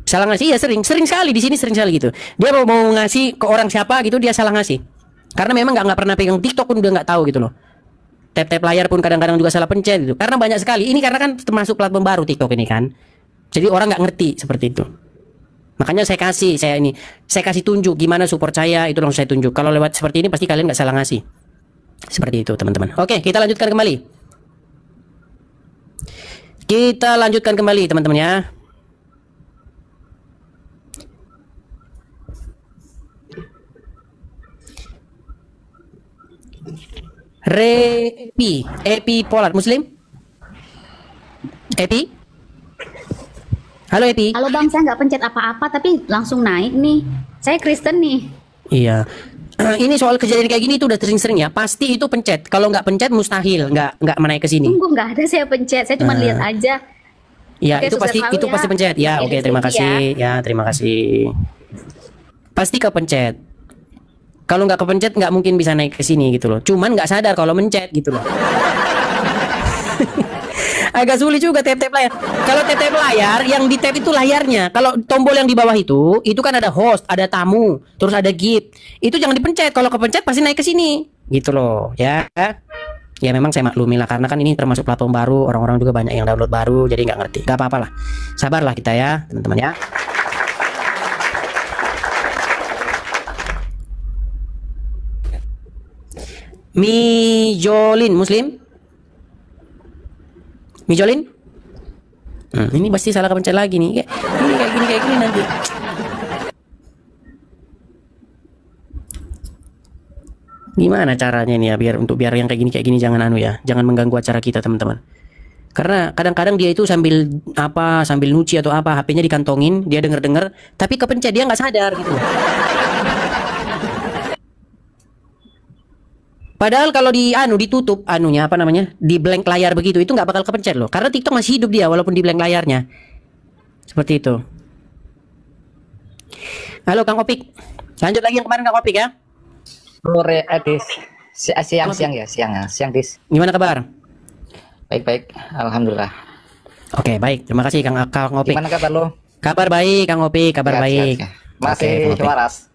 Salah ngasih ya sering sekali di sini sering sekali gitu. Dia mau ngasih ke orang siapa gitu dia salah ngasih. Karena memang nggak pernah pegang TikTok pun udah nggak tahu gitu loh. Tap-tap layar pun kadang-kadang juga salah pencet gitu. Karena banyak sekali. Ini karena kan termasuk platform baru TikTok ini kan. Jadi orang nggak ngerti seperti itu. Makanya saya kasih tunjuk gimana support saya, itu langsung saya tunjuk. Kalau lewat seperti ini pasti kalian nggak salah ngasih. Seperti itu teman-teman. Oke, kita lanjutkan kembali. Teman-teman ya. Epi Polar Muslim? Epi? Halo Epi. Halo Bang, saya nggak pencet apa-apa tapi langsung naik nih. Saya Kristen nih. Iya. Ini soal kejadian kayak gini itu udah sering-sering ya. Pasti itu pencet. Kalau nggak pencet mustahil nggak menaik ke sini. Tunggu, nggak ada saya pencet. Saya cuma lihat aja. Ya, itu pasti pencet. Ya, oke, terima kasih. Ya, terima kasih. Pasti kepencet. Kalau nggak kepencet nggak mungkin bisa naik ke sini gitu loh. Cuman nggak sadar kalau mencet gitu loh. Agak sulit juga tap-tap layar. Kalau tap-tap layar, yang di tap itu layarnya. Kalau tombol yang di bawah itu kan ada host, ada tamu, terus ada gift. Itu jangan dipencet. Kalau kepencet pasti naik ke sini. Gitu loh, ya. Ya memang saya maklumi lah, karena kan ini termasuk platform baru, orang-orang juga banyak yang download baru, jadi nggak ngerti. Gak apa-apa lah, sabarlah kita ya, teman-teman ya. Mijolin Muslim. Mijolin? Ini pasti salah kepencet lagi nih. Ini kayak gini nanti. Gimana caranya nih ya biar yang kayak gini jangan jangan mengganggu acara kita, teman-teman. Karena kadang-kadang dia itu sambil nyuci atau apa, HP-nya dikantongin, dia denger, tapi kepencet, dia nggak sadar gitu. Padahal kalau ditutup di blank layar begitu, itu nggak bakal kepencet loh. Karena TikTok masih hidup dia walaupun di blank layarnya. Seperti itu. Halo Kang Opik. Lanjut lagi yang kemarin Kang Opik ya. Sore Adis. Siang Dis. Gimana kabar? Baik. Alhamdulillah. Oke, baik. Terima kasih Kang Opik. Gimana kabar lo? Kabar baik Kang Opik, kabar baik. Masih waras.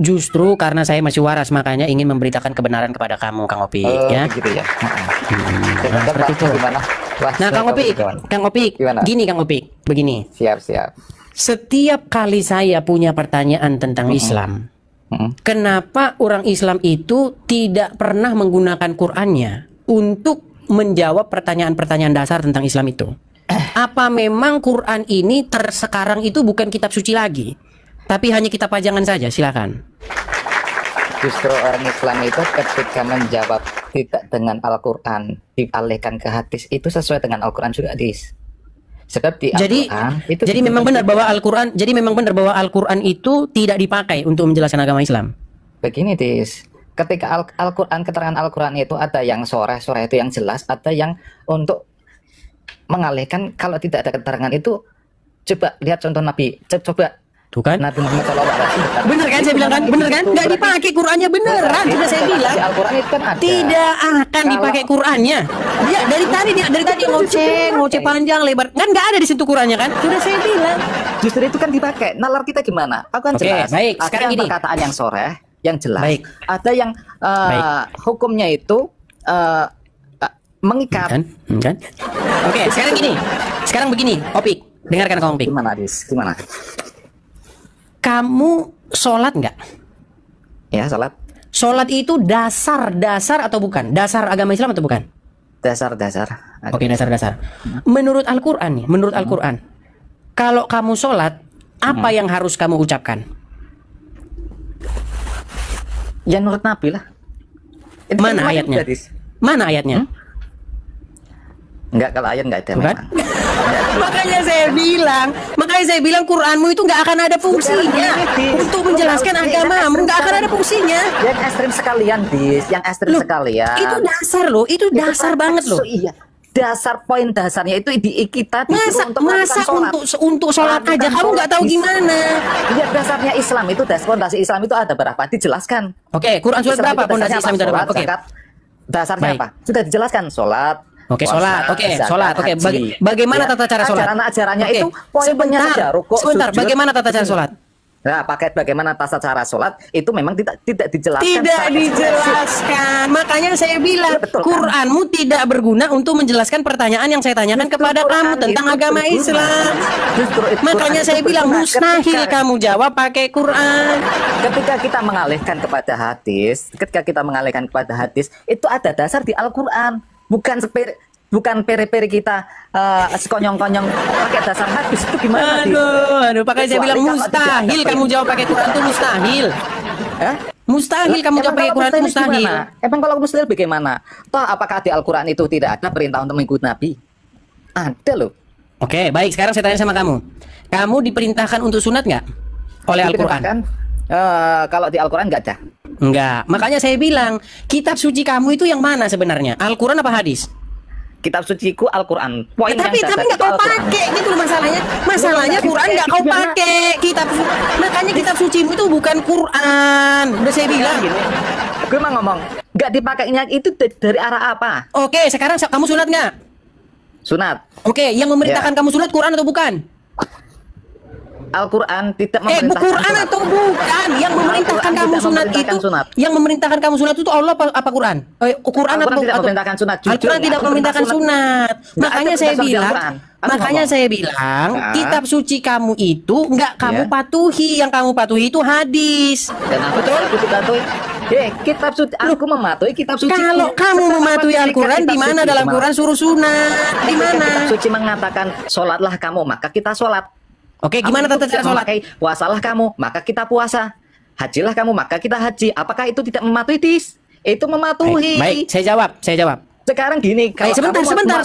Justru karena saya masih waras, makanya ingin memberitakan kebenaran kepada kamu Kang Opik ya. Gitu ya. Seperti itu. Nah Kang Opik, gini Kang Opik, begini. Siap. Setiap kali saya punya pertanyaan tentang Islam, kenapa orang Islam itu tidak pernah menggunakan Qur'annya untuk menjawab pertanyaan-pertanyaan dasar tentang Islam itu? Apa memang Qur'an ini sekarang itu bukan kitab suci lagi, tapi hanya kitab pajangan saja? Silakan. Justru orang Islam itu ketika menjawab tidak dengan Al-Quran, dialihkan ke hadis, itu sesuai dengan Al-Quran juga, Dis. Sebab di Al-Quran itu jadi memang benar bahwa Al-Quran itu tidak dipakai untuk menjelaskan agama Islam. Begini, Dis. Ketika Al-Quran, keterangan Al-Quran itu ada yang sore itu yang jelas, ada yang untuk mengalihkan. Kalau tidak ada keterangan itu, coba lihat contoh Nabi. Coba tuh kan? Nabi Muhammad SAW. Bener kan saya bilang kan? Bener kan? Nggak dipakai Qur'annya, beneran. Sudah saya bilang. Al-Quran itu kan ada. Tidak akan dipakai Qur'annya. Dia dari tadi ngoceh panjang lebar. Kan nggak ada di situ Qur'annya kan? Sudah saya bilang. Justru itu kan dipakai. Nalar kita gimana? Aku kan jelas. Baik. Ada Sekarang yang gini. perkataan yang sore, yang jelas. Baik. Ada yang hukumnya itu mengikat. Kan? Oke, sekarang gini. Sekarang begini, Opik. Dengarkan Kang Opik. Gimana, Dis? Gimana? Kamu sholat nggak? Ya, sholat. Sholat itu dasar atau bukan? Dasar agama Islam atau bukan? Dasar. Oke, dasar. Menurut Al-Quran nih, Al-Quran, kalau kamu sholat, apa yang harus kamu ucapkan? Ya menurut Nabi lah. Mana ayatnya? Mana ayatnya? Enggak, kalau ayat enggak ada memang. Makanya saya bilang Qur'anmu itu nggak akan ada fungsinya untuk menjelaskan agamamu, nggak akan ada fungsinya. Yang ekstrim sekalian, Dis, sekalian. Itu dasar loh, itu dasar banget loh. Iya. Poin dasarnya itu di kita masa untuk sholat aja kamu nggak tahu gimana? Iya, dasarnya Islam itu, fondasi Islam itu ada berapa? Dijelaskan. Oke, Quran surat berapa pondasi Islam itu ada berapa? Oke. Dasarnya apa? Sudah dijelaskan, sholat. Oke, sholat. Oke. Bagaimana tata cara sholat? Ajarannya itu poin-poinnya saja. Sebentar, bagaimana tata cara sholat? Nah, bagaimana tata cara sholat itu memang tidak dijelaskan. Tidak dijelaskan. Makanya saya bilang Qur'anmu tidak berguna untuk menjelaskan pertanyaan yang saya tanyakan kepada kamu tentang agama Islam. Makanya saya bilang mustahil kamu jawab pakai Qur'an. Ketika kita mengalihkan kepada hadis, itu ada dasar di Al-Qur'an. Bukan peri-peri kita sekonyong-konyong pakai dasar hadis. Itu gimana? Aduh, pakai saya bilang mustahil kamu jawab pakai Quran itu mustahil. Mustahil kamu jawab pakai Quran itu mustahil. Emang kalau mustahil bagaimana? Toh apakah di Al-Quran itu tidak ada perintah untuk mengikuti Nabi? Ada loh. Oke, baik. Sekarang saya tanya sama kamu. Kamu diperintahkan untuk sunat nggak oleh Al-Quran? Kalau di Al-Quran nggak ada. Enggak. Makanya saya bilang kitab suci kamu itu yang mana sebenarnya? Al-Quran apa hadis? Kitab suciku Al-Quran. Tapi nggak kau pakai gitu loh masalahnya. Masalahnya Quran nggak kau pakai. Makanya kitab sucimu itu bukan Quran. Udah saya bilang gitu. Gue mau ngomong nggak dipakainya itu dari arah apa? Oke, sekarang kamu sunat nggak? Sunat. Oke, yang memerintahkan kamu sunat Quran atau bukan? Al-Quran tidak memerintahkan Quran atau bukan? Yang memerintahkan kamu sunat itu, yang memerintahkan kamu sunat itu Allah apa Quran? Quran atau tidak memerintahkan sunat. Al-Quran tidak memerintahkan sunat. Makanya saya bilang, kitab suci kamu itu nggak kamu patuhi. Yang kamu patuhi itu hadis. Betul? Kitab suci aku mematuhi kitab suci. Kalau kamu mematuhi Al-Quran, di mana dalam Quran suruh sunat? Di mana? Kitab suci mengatakan sholatlah kamu, maka kita sholat. Oke, gimana tata cara sholat? Puasalah kamu, maka kita puasa. Hajilah kamu, maka kita haji. Apakah itu tidak mematuhi dis? Itu mematuhi. Baik, saya jawab. Sekarang gini, kalau sebentar.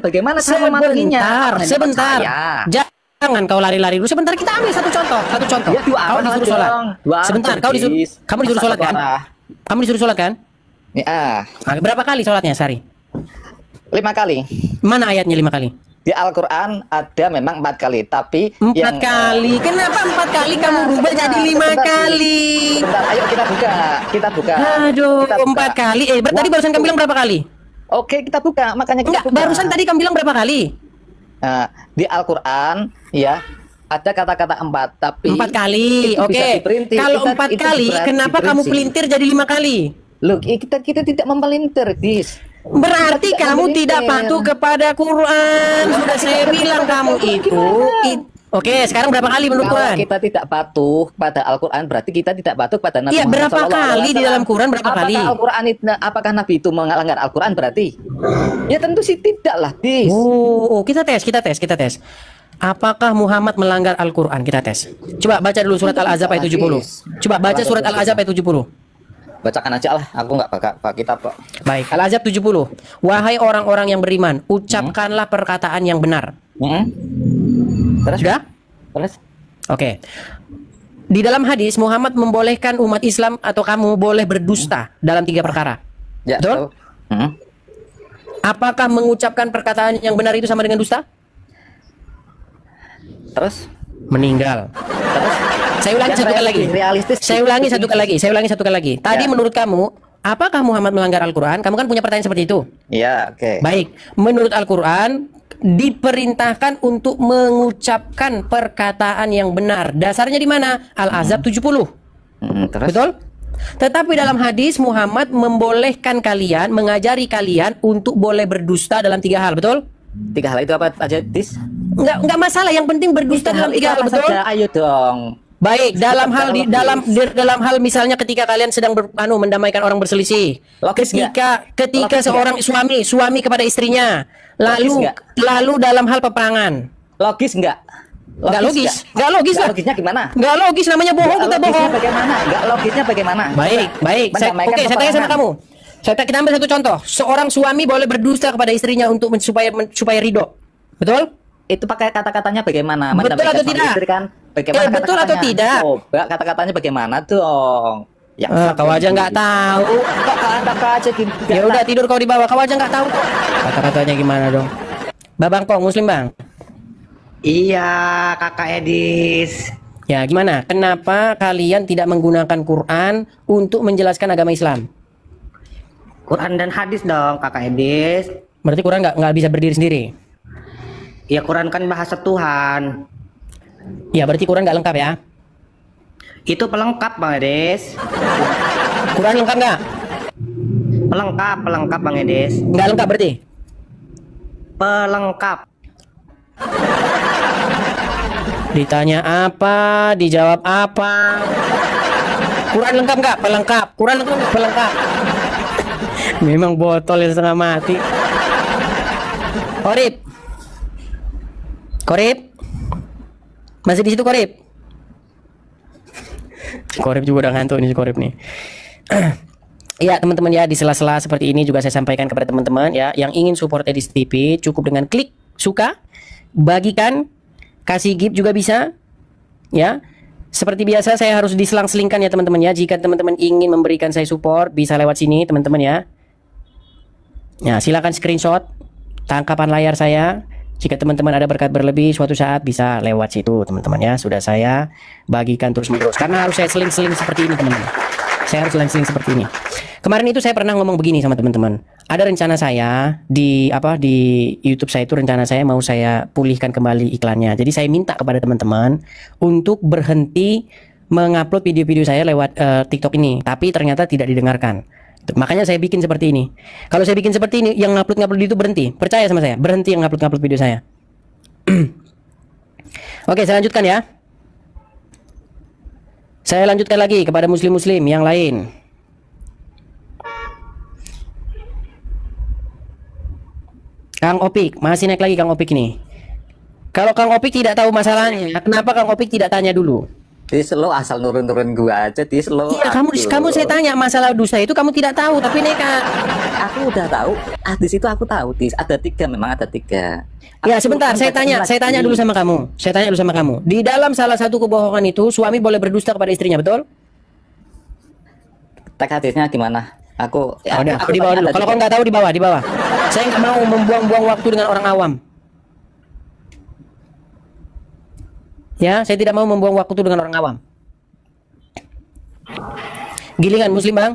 Bagaimana cara mematuhinya? Sebentar. Jangan kau lari-lari dulu. Sebentar, kita ambil satu contoh. Ya, kau disuruh sholat. Sebentar, kamu disuruh sholat kan? Kamu disuruh sholat kan? Ya. Berapa kali sholatnya sehari? 5 kali. Mana ayatnya 5 kali? Di Al-Quran ada memang 4 kali, tapi 4 kali. Kenapa 4 kali kamu rubah jadi 5 kali? Bentar, ayo kita buka. Aduh, 4 kali. Tadi barusan kamu bilang berapa kali? Oke, kita buka. Makanya kita buka. Barusan tadi kamu bilang berapa kali? Nah, di Al-Quran ya ada kata-kata 4, tapi 4 kali. Oke. Kalau 4 kali, kenapa kamu pelintir jadi 5 kali? Loh, kita tidak memelintir, Dis. Berarti kamu tidak patuh kepada Quran. Sudah saya bilang kamu itu. Oke, sekarang berapa kali menurut Quran? Kalau kita tidak patuh pada Al-Quran, berarti kita tidak patuh pada Nabi. Iya, berapa kali di dalam Quran? Berapa kali? Apakah Nabi itu melanggar Al-Quran berarti? Ya tentu sih tidak lah, Dis. Oh, kita tes. Apakah Muhammad melanggar Al-Quran? Kita tes. Coba baca dulu surat Al-Ahzab ayat 70. Coba baca surat Al-Ahzab ayat 70. Bacakan aja lah, aku nggak pakai kitab kok. Baik, Al-Ahzab 70. Wahai orang-orang yang beriman, ucapkanlah perkataan yang benar. Terus? Sudah? Terus? Oke. Di dalam hadis Muhammad membolehkan umat Islam atau kamu boleh berdusta dalam 3 perkara. Ya, betul? Apakah mengucapkan perkataan yang benar itu sama dengan dusta? Terus? Meninggal. Terus? Saya ulangi satu kali lagi. Saya ulangi satu kali lagi. Tadi menurut kamu, apakah Muhammad melanggar Al-Quran? Kamu kan punya pertanyaan seperti itu. Iya, oke. Baik, menurut Al-Quran diperintahkan untuk mengucapkan perkataan yang benar. Dasarnya di mana? Al-Ahzab 70. Betul? Tetapi dalam hadis Muhammad membolehkan kalian, mengajari kalian untuk boleh berdusta dalam 3 hal, betul? 3 hal itu apa aja, Dis? Enggak masalah, yang penting berdusta dalam 3 hal, betul? Ayo dong. Baik, dalam hal misalnya ketika kalian sedang mendamaikan orang berselisih. Ketika seorang suami kepada istrinya, lalu dalam hal peperangan. Logis enggak? Enggak logis lah. Logisnya gimana? Enggak logis, namanya bohong, kita bohong. Enggak logisnya bagaimana? Baik. Oke, saya tanya sama kamu. Kita ambil satu contoh. Seorang suami boleh berdusta kepada istrinya untuk supaya ridho. Betul? Itu pakai kata-katanya bagaimana? Betul atau tidak? Bagaimana betul atau tidak? Coba kata-katanya bagaimana dong? Ya, kau aja nggak tahu. Kok kata aja gitu? Ya udah, tidur kau di bawah. Kau aja nggak tahu. Kata-katanya gimana dong? Babang Kong, Muslim Bang? Iya, Kakak Edis. Ya, gimana? Kenapa kalian tidak menggunakan Quran untuk menjelaskan agama Islam? Quran dan hadis dong, Kakak Edis. Berarti Quran nggak bisa berdiri sendiri? Ya, Quran kan bahasa Tuhan. Ya, berarti Quran nggak lengkap ya? Itu pelengkap, Bang Edis. Quran lengkap nggak? Pelengkap Bang Edis. Nggak lengkap berarti? Pelengkap. Ditanya apa, dijawab apa? Quran lengkap nggak? Pelengkap. Quran lengkap nggak? Pelengkap. Memang botol yang setengah mati. Korip, masih di situ Korip? Korip juga udah ngantuk nih Korip nih. Ya teman-teman ya, di sela-sela seperti ini juga saya sampaikan kepada teman-teman ya, yang ingin support Edis TV cukup dengan klik suka, bagikan, kasih gift juga bisa ya. Seperti biasa saya harus diselang-selingkan ya teman-teman ya. Jika teman-teman ingin memberikan saya support, bisa lewat sini teman-teman ya. Ya, silakan screenshot tangkapan layar saya. Jika teman-teman ada berkat berlebih suatu saat, bisa lewat situ teman-teman ya. Sudah saya bagikan terus-menerus karena harus saya seling-seling seperti ini teman-teman. Saya harus seling-seling seperti ini. Kemarin itu saya pernah ngomong begini sama teman-teman. ada rencana saya di YouTube saya itu, rencana saya mau saya pulihkan kembali iklannya. Jadi saya minta kepada teman-teman untuk berhenti mengupload video-video saya lewat TikTok ini, tapi ternyata tidak didengarkan. Makanya saya bikin seperti ini. Kalau saya bikin seperti ini, yang ngupload itu berhenti. Percaya sama saya, berhenti yang ngupload video saya. Oke, saya lanjutkan ya. Saya lanjutkan lagi kepada muslim-muslim yang lain. Kang Opik, masih naik lagi Kang Opik nih. Kalau Kang Opik tidak tahu masalahnya, kenapa Kang Opik tidak tanya dulu? Lo asal nurun-nurun gua aja, lo. Iya, kamu saya tanya masalah dosa itu kamu tidak tahu, tapi nekat. Aku udah tahu. Di situ aku tahu, ada 3, memang ada 3. Ya sebentar, saya tanya dulu sama kamu. Saya tanya dulu sama kamu. Di dalam salah satu kebohongan itu, suami boleh berdusta kepada istrinya, betul? Teks hadisnya gimana? Aku udah, di bawah dulu. Kalau kau nggak tahu di bawah. Saya nggak mau membuang-buang waktu dengan orang awam. Ya, saya tidak mau membuang waktu dengan orang awam. Gilingan Muslim, Bang?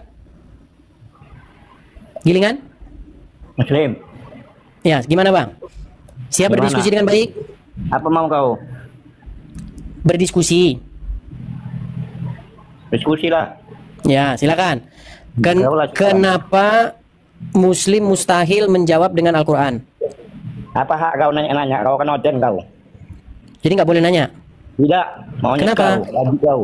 Gilingan? Muslim. Ya, gimana, Bang? Siap berdiskusi dengan baik? Apa mau kau? Berdiskusi. Diskusi lah. Ya, silakan. Kenapa Muslim mustahil menjawab dengan Al-Quran? Apa hak kau nanya-nanya? Kau kan oden kau. Jadi nggak boleh nanya? Tidak. Maunya kenapa? Kau.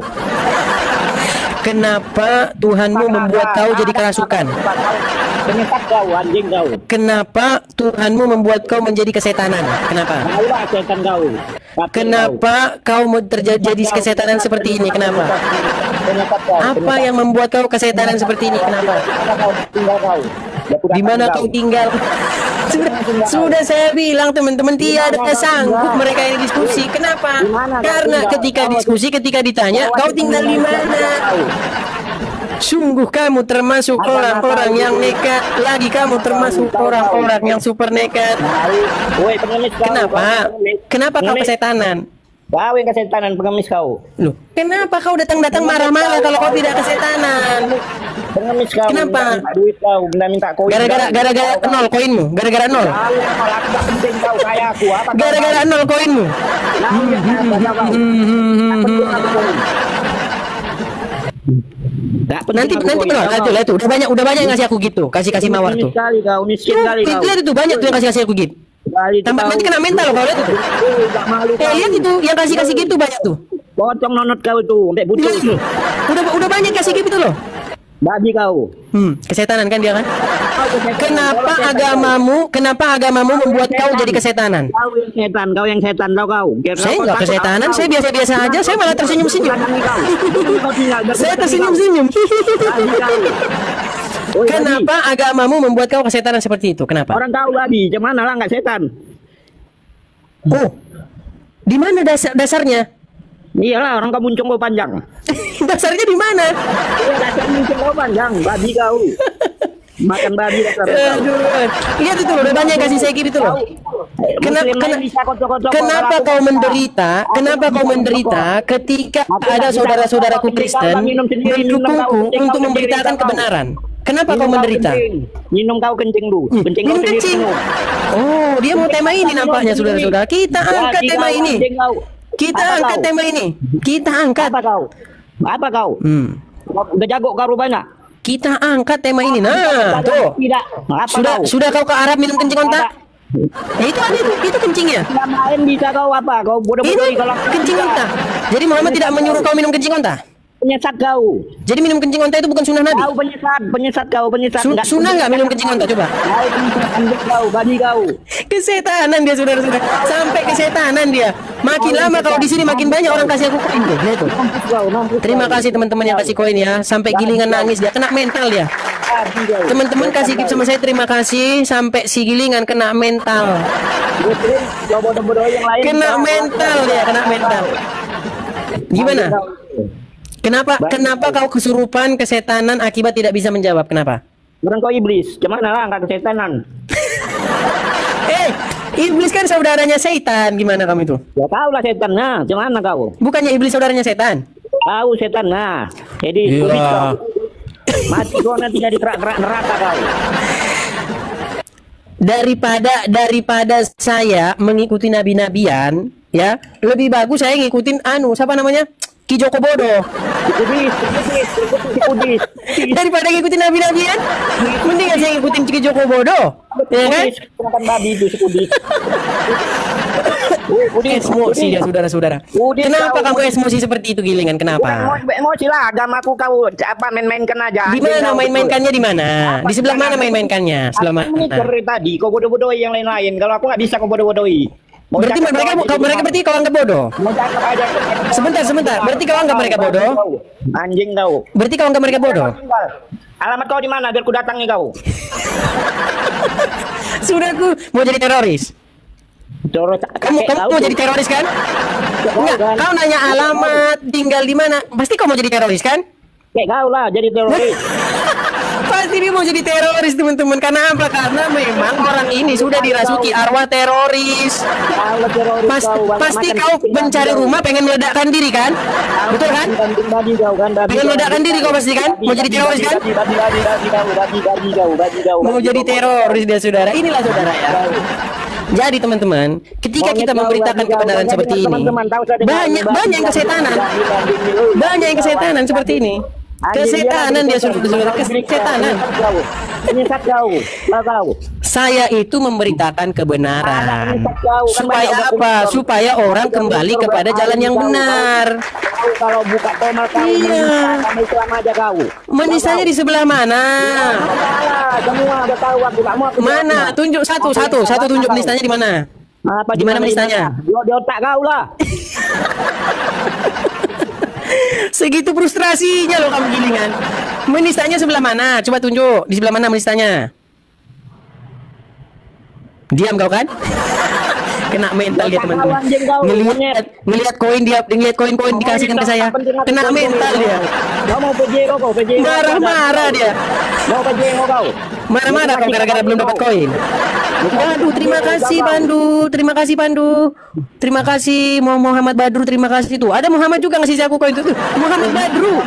Kenapa Tuhanmu membuat kau jadi kerasukan? Penyesat kau, anjing kau. Kenapa Tuhanmu membuat kau menjadi kesetanan? Kenapa? Maulah setan kau. Kenapa kau mau terjadi kesetanan seperti ini? Kenapa? Apa yang membuat kau kesetanan seperti ini? Kenapa? Di mana kau tinggal? Sudah saya bilang teman-teman, tiada sanggup mereka ini diskusi. Kenapa? Karena ketika diskusi, ketika ditanya kau tinggal di mana? Sungguh kamu termasuk orang-orang yang nekat. Lagi kamu termasuk orang-orang yang super nekat. Kenapa? Kenapa kau kesetanan? Kau yang kesetanan, pengemis kau. Loh, kenapa kau datang-datang marah-marah kalau kau tidak kesetanan? Pengemis kau. Kenapa? Duit kau, minta koin. Gara-gara nol koinmu, gara-gara nol. Gara-gara nol koinmu. Nanti lihat tuh, udah banyak yang ngasih aku gitu, kasih mawar tuh. Miskin kali kau. Lihat itu banyak tuh yang kasih aku gitu. Tambah nanti kena mental loh kau lihat itu. Lihat itu yang kasih gitu banyak tuh. Potong nonot kau tuh, sampai butuh. Udah banyak kasih gitu loh. Babi kau. Kesetanan kan dia kan? Kenapa agamamu membuat kau jadi kesetanan? Kau yang setan kau. Saya enggak kesetanan, saya biasa-biasa aja, saya malah tersenyum-senyum. Saya tersenyum-senyum. Kenapa agamamu membuat kau kesetanan seperti itu? Kenapa? Orang tahu babi, cuman lah nggak setan. Oh, di mana dasarnya? Iyalah, orang kau muncung kau panjang. Dasarnya di mana? Dasar muncung kau panjang, babi kau. Makan babi dasar. Lihat itu loh, udah banyak kasih saya gitu loh. Kenapa kau menderita? Kenapa kau menderita ketika ada saudara-saudaraku Kristen mendukungku untuk memberitakan kebenaran? Kenapa kau menderita? Minum kau kencing dulu. Minum kencing. Oh, dia mau tema ini nampaknya saudara-saudara. Kita angkat tema ini. Kita angkat. Apa kau? Udah jago kau rupanya. Kita angkat tema ini. Nah, tuh. Sudah kau ke Arab minum kencing onta? Itu ada itu kencingnya. Main bisa kau apa? Kau bodoh-bodoh kalau kencing onta. Jadi Muhammad tidak menyuruh kau minum kencing onta? Penyesat kau. Jadi minum kencing onta itu bukan sunnah Nabi? Kau penyesat kau. Sunnah nggak minum kencing onta? Coba. Kau, bani kau. Kesetanan dia saudara-saudara. Sampai kesetanan dia. Makin lama kau di sini makin banyak orang kasih aku koin tuh. Lihat tuh. Terima kasih teman-teman yang kasih koin ya. Sampai gilingan nangis dia, kena mental dia. Teman-teman kasih gift sama saya, terima kasih. Sampai si gilingan kena mental. Kena mental dia, kena mental. Gimana? Kenapa kau kesurupan, kesetanan akibat tidak bisa menjawab? Kenapa? Orang kau iblis, gimana lah angkat kesetanan? Iblis kan saudaranya setan, gimana kamu itu? Ya tahu lah setan, nah, gimana kau? Bukannya iblis saudaranya setan? Tahu setan, nah. Jadi mati kau nanti jadi kerak-kerak neraka kau. daripada saya mengikuti nabi-nabian, ya, lebih bagus saya ngikutin siapa namanya? Ki Joko Bodo. Daripada ngikutin nabi-nabian, mending saya ngikutin Ki Joko Bodo. Ya kan? Babi itu Emosi dia, saudara-saudara. Kenapa kamu emosi seperti itu, Gilingan? Kenapa? Emosi lah, agamaku kau main-mainkan aja. Di mana main-mainkannya, di mana? Di sebelah mana main-mainkannya? Sebelah mana? Ini tadi kau bodoh-bodohi yang lain-lain. Kalau aku nggak bisa kau bodoh-bodohi. Berarti mereka berarti kau anggap bodoh. Sebentar. Berarti kau anggap mereka bodoh? Anjing kau. Berarti kau anggap mereka bodoh? Alamat kau di mana biar ku datangi kau? Sudah aku mau jadi teroris. Kamu mau jadi teroris kan? Enggak, kau nanya alamat, tinggal di mana? Pasti kau mau jadi teroris kan? Kayak kau lah jadi teroris. Pasti dia mau jadi teroris, teman-teman. Karena apa? Karena memang orang ini sudah dirasuki arwah teroris. Pasti kau mencari rumah pengen meledakkan diri kan? Betul kan? Pengen meledakkan diri kau pasti kan? Mau jadi teroris kan? Mau jadi teroris dia, saudara. Inilah saudara ya. Jadi teman-teman, ketika kita memberitakan kebenaran seperti ini, banyak yang kesetanan. Banyak yang kesetanan seperti ini. Kesetanan dia sudah kesetanan. Saya itu memberitakan kebenaran. Supaya apa? Supaya orang kembali kepada jalan yang benar. Kalau buka tomal kau Islam aja kau. Menisanya di sebelah mana? Semua udah tahu aku kamu. Mana? Tunjuk satu tunjuk menisanya di mana? Di mana menisanya? Di otak kau lah. Segitu frustrasinya loh kamu, Gilingan. Menistanya sebelah mana? Coba tunjuk. Di sebelah mana menistanya? Diam kau kan? Kena mental dia, teman-teman. Ngelihat koin dia, ngelihat koin-koin dikasihkan ke saya. Kena mental dia. Marah-marah dia. Marah-marah kau gara-gara belum dapat koin. Waduh, terima kasih Pandu, terima kasih Pandu, terima kasih Muhammad Badru, terima kasih tuh. Ada Muhammad juga ngasih aku koin itu. Muhammad Badru,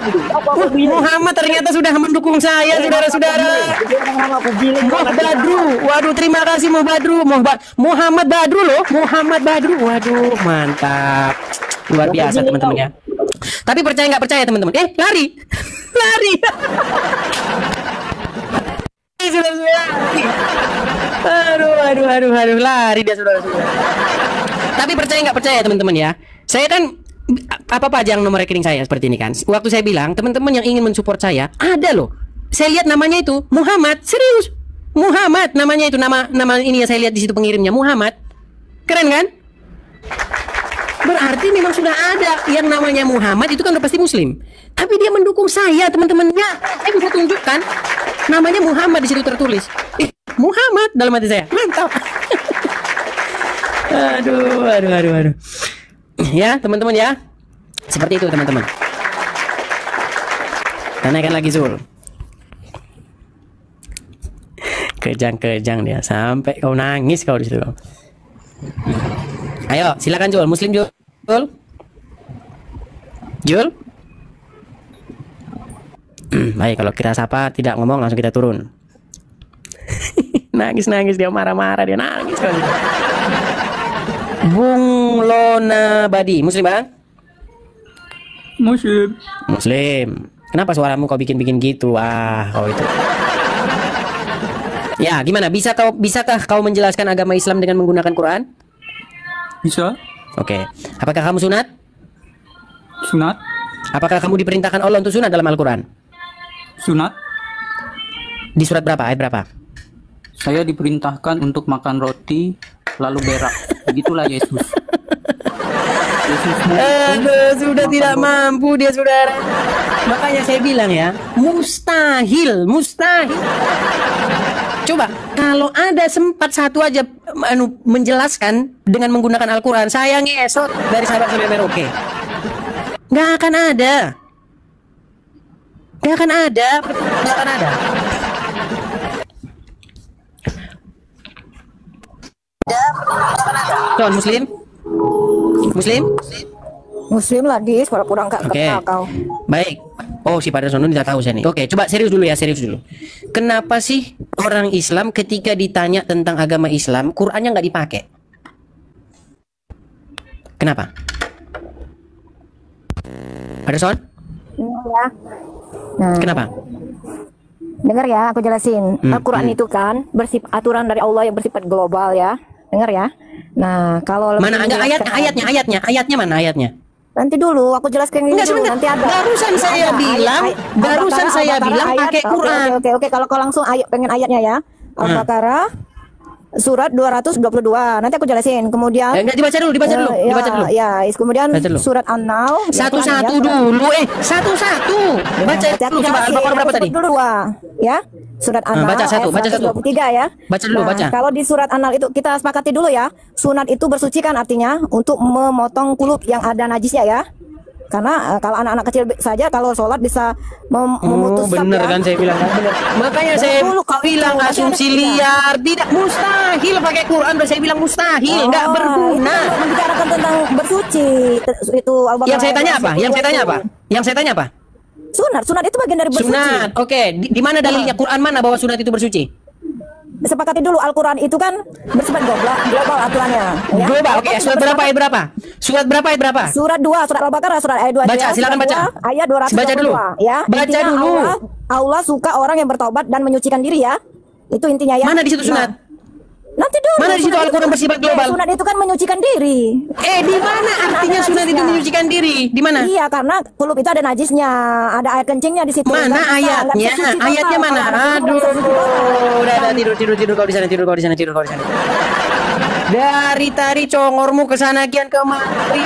Muhammad ternyata sudah mendukung saya, saudara-saudara. Muhammad Badru, waduh terima kasih Muhammad Badru loh, Muhammad Badru, waduh mantap, luar biasa teman-teman ya. Tapi percaya nggak percaya teman-teman? Lari. Aduh, lari dia saudara-saudara. Tapi percaya nggak percaya teman-teman ya, saya kan apa aja yang nomor rekening saya seperti ini kan. Waktu saya bilang teman-teman yang ingin mensupport saya ada loh. Saya lihat namanya itu Muhammad, serius Muhammad namanya itu, nama ini yang saya lihat di situ pengirimnya Muhammad. Keren kan? Berarti memang sudah ada yang namanya Muhammad itu kan udah pasti Muslim. Tapi dia mendukung saya teman-temannya. Saya bisa tunjukkan namanya Muhammad di situ tertulis. Muhammad dalam hati saya. Mantap. Aduh. Ya teman-teman ya. Seperti itu teman-teman. Tanyakan lagi Zul. Kejang dia sampai kau nangis kau di situ. Ayo silakan Jul, Muslim Jul. Baik, kalau kita sapa tidak ngomong langsung kita turun. nangis dia, marah-marah dia, nangis kali. Bung Lona Badi, Muslim bang? Muslim. Kenapa suaramu kau bikin gitu? Kau itu. Ya, gimana? Bisakah kau menjelaskan agama Islam dengan menggunakan Quran? Bisa. Oke. Apakah kamu sunat? Sunat. Apakah kamu diperintahkan Allah untuk sunat dalam Al-Quran? Sunat. Di surat berapa? Ayat berapa? Saya diperintahkan untuk makan roti lalu berak. Begitulah Yesus. Sudah tidak mampu dia saudara. Makanya saya bilang ya, mustahil. Coba kalau ada sempat satu aja menjelaskan dengan menggunakan Al-Quran, saya ngesot dari sahabat sampai Merauke. Nggak akan ada. John, Muslim? Muslim lah, Dis, pura-pura nggak kenal kau. Baik. Oh, si Pak Darsono tidak tahu saya nih. Oke, coba serius dulu ya, serius dulu. Kenapa sih orang Islam ketika ditanya tentang agama Islam, Qurannya nggak dipakai? Kenapa? Pak Darson? Ya. Nah, kenapa? Dengar ya, aku jelasin. Al-Quran itu kan aturan dari Allah yang bersifat global ya. Dengar ya. Nah, kalau mana ada ayatnya mana ayatnya? Nanti dulu aku jelaskan ini dulu. Nanti ada. Barusan saya bilang pakai Quran. Oke. Kalau kau langsung pengen ayatnya ya. Al-Baqarah surat 222. Nanti aku jelasin. Kemudian dibaca dulu. Ya, kemudian surat An-Nahl satu-satu dulu. Satu-satu. Baca dulu coba Al-Baqarah berapa tadi? Dulu ya. Surat An-Nahl baca satu. 23 ya. Baca dulu, baca. Kalau di surat An-Nahl itu kita sepakati dulu ya. Sunat itu bersucikan artinya untuk memotong kulub yang ada najisnya ya. Karena kalau anak-anak kecil saja kalau sholat bisa memutus bener kan saya bilang bener. Makanya saya bilang asumsi liar, tidak mustahil pakai Quran. Saya bilang mustahil, nggak berguna. Membicarakan tentang bersuci itu Al-Baqarah. Yang saya tanya apa? Sunat itu bagian dari bersuci. Sunat, oke. Di mana dalilnya? Quran mana bahwa sunat itu bersuci? Sepakati dulu, Al-Quran itu kan bersifat global aturannya ya? Global, oke. Surat berapa ayat berapa? Surat 2, surat Al-Baqarah, surat ayat 2. Baca, silakan baca. Ayat 222 baca dulu. Ya. Baca dulu. Allah suka orang yang bertobat dan menyucikan diri ya. Itu intinya ya. Mana di situ sunat? Nanti dulu. Mana di situ Al-Quran bersifat global? Sunat itu kan menyucikan diri. Di mana artinya sunat itu menyucikan diri? Di mana? Iya, karena kulub itu ada najisnya, ada air kencingnya di situ. Mana ayatnya? Ayatnya mana? Aduh, udah tidur kau di sana, Dari tadi congormu ke sana kian kemari.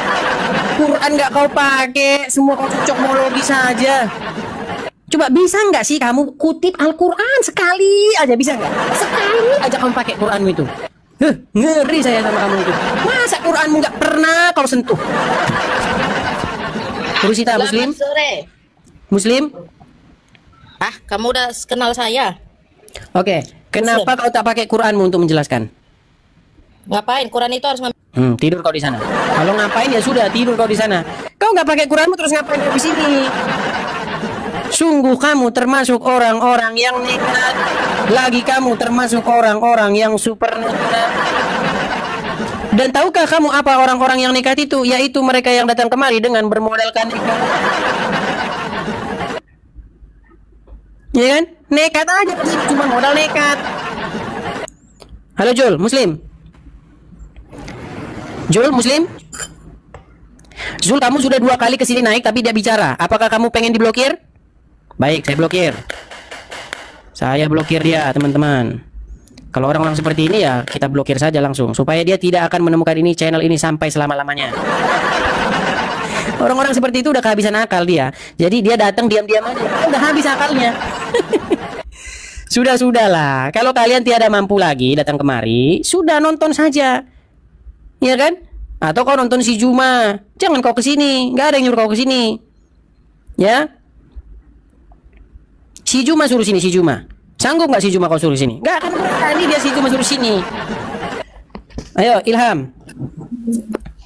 Quran nggak kau pakai, semua kau cocokmologi saja. Coba bisa nggak sih kamu kutip Al-Quran sekali aja, bisa nggak? Sekali aja kamu pakai Quranmu itu. Ngeri saya sama kamu itu. Masa Quranmu nggak pernah kau sentuh? Kurusita Muslim? Muslim? Kamu udah kenal saya. Oke. Kenapa kau tak pakai Quranmu untuk menjelaskan? Ngapain? Quran itu harus tidur kau di sana. Kalau ngapain ya sudah, tidur kau di sana. Kau nggak pakai Quranmu terus ngapain di sini? Sungguh kamu termasuk orang-orang yang nekat. Lagi kamu termasuk orang-orang yang super nekat. Dan tahukah kamu apa orang-orang yang nekat itu? Yaitu mereka yang datang kemari dengan bermodalkan nekat. Ya kan? Nekat aja, cuma modal nekat. Halo Jul, Muslim? Jul, Muslim? Zul, kamu sudah 2 kali kesini naik tapi dia bicara. Apakah kamu pengen diblokir? Baik, saya blokir. Saya blokir dia, teman-teman. Kalau orang-orang seperti ini ya kita blokir saja langsung supaya dia tidak akan menemukan channel ini sampai selama-lamanya. Orang-orang seperti itu udah kehabisan akal dia. Jadi dia datang diam-diam aja, udah habis akalnya. Sudahlah. Kalau kalian tiada mampu lagi datang kemari, sudah nonton saja. Ya kan? Atau kau nonton si Juma. Jangan kau kesini, nggak ada yang nyuruh kau kesini. Ya? Si Juma suruh sini, si Juma. Sanggup nggak si Juma kau suruh sini? Nggak akan berani dia si Juma suruh sini. Ayo, Ilham.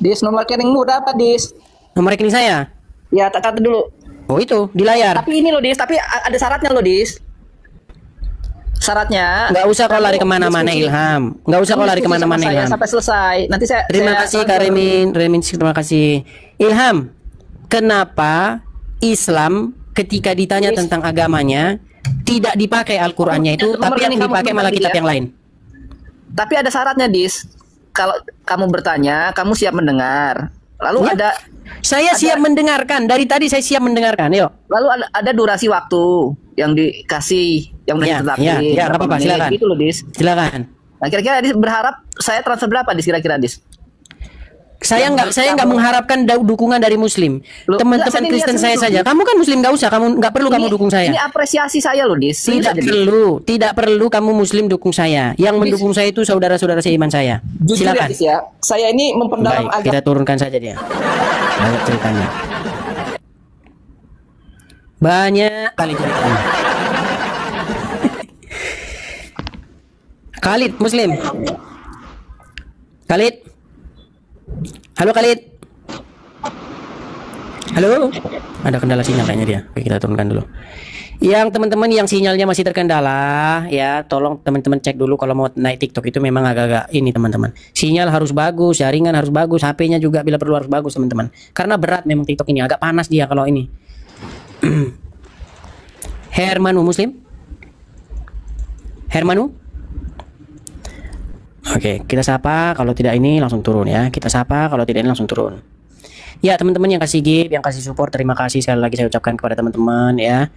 Dis, nomor rekeningmu udah apa, Dis? Nomor rekening saya? Ya, tak kata dulu. Oh, itu, di layar. Tapi ini loh, Dis. Tapi ada syaratnya loh, Dis. Syaratnya. Nggak usah kau lari kemana-mana, Ilham. Nggak usah kau lari kemana-mana, Ilham. Sampai selesai. Nanti saya. Terima kasih, Kak Remin. Terima kasih. Ilham, kenapa Islam ketika ditanya tentang agamanya tidak dipakai Al-Qur'annya itu, tapi yang dipakai malah kitab yang lain? Tapi ada syaratnya, Dis. Kalau kamu bertanya, kamu siap mendengar. Lalu ada. Saya siap mendengarkan. Dari tadi saya siap mendengarkan. Yuk. Lalu ada durasi waktu yang dikasih, yang udah ditetapkan. Ya, nggak apa-apa. Silakan. Gitu loh, Dis. Silakan. Nah, kira-kira Dis berharap saya transfer berapa, Dis? Kira-kira, Dis? Saya nggak mengharapkan dukungan dari Muslim. Teman-teman Kristen saya saja. Kamu kan Muslim, nggak usah. Kamu nggak perlu kamu dukung saya. Ini apresiasi saya loh, Dis. Tidak perlu kamu Muslim dukung saya. Yang mendukung saya itu saudara-saudara seiman saya. Silakan. Ya, saya ini memperdalam agama. Kita turunkan saja dia. Banyak ceritanya. Banyak kali ceritanya. Khalid Muslim. Khalid. Halo Khalid. Halo? Ada kendala sinyal kayaknya dia. Oke, kita turunkan dulu. Yang teman-teman yang sinyalnya masih terkendala, ya tolong teman-teman cek dulu kalau mau naik TikTok itu memang agak-agak ini teman-teman. Sinyal harus bagus, jaringan harus bagus, HP-nya juga bila perlu harus bagus teman-teman. Karena berat memang TikTok ini, agak panas dia kalau ini. Hermanu Muslim? Hermanu? Oke, kita sapa, kalau tidak ini langsung turun ya. Kita sapa, kalau tidak ini langsung turun. Ya teman-teman yang kasih gift, yang kasih support, terima kasih sekali lagi saya ucapkan kepada teman-teman ya.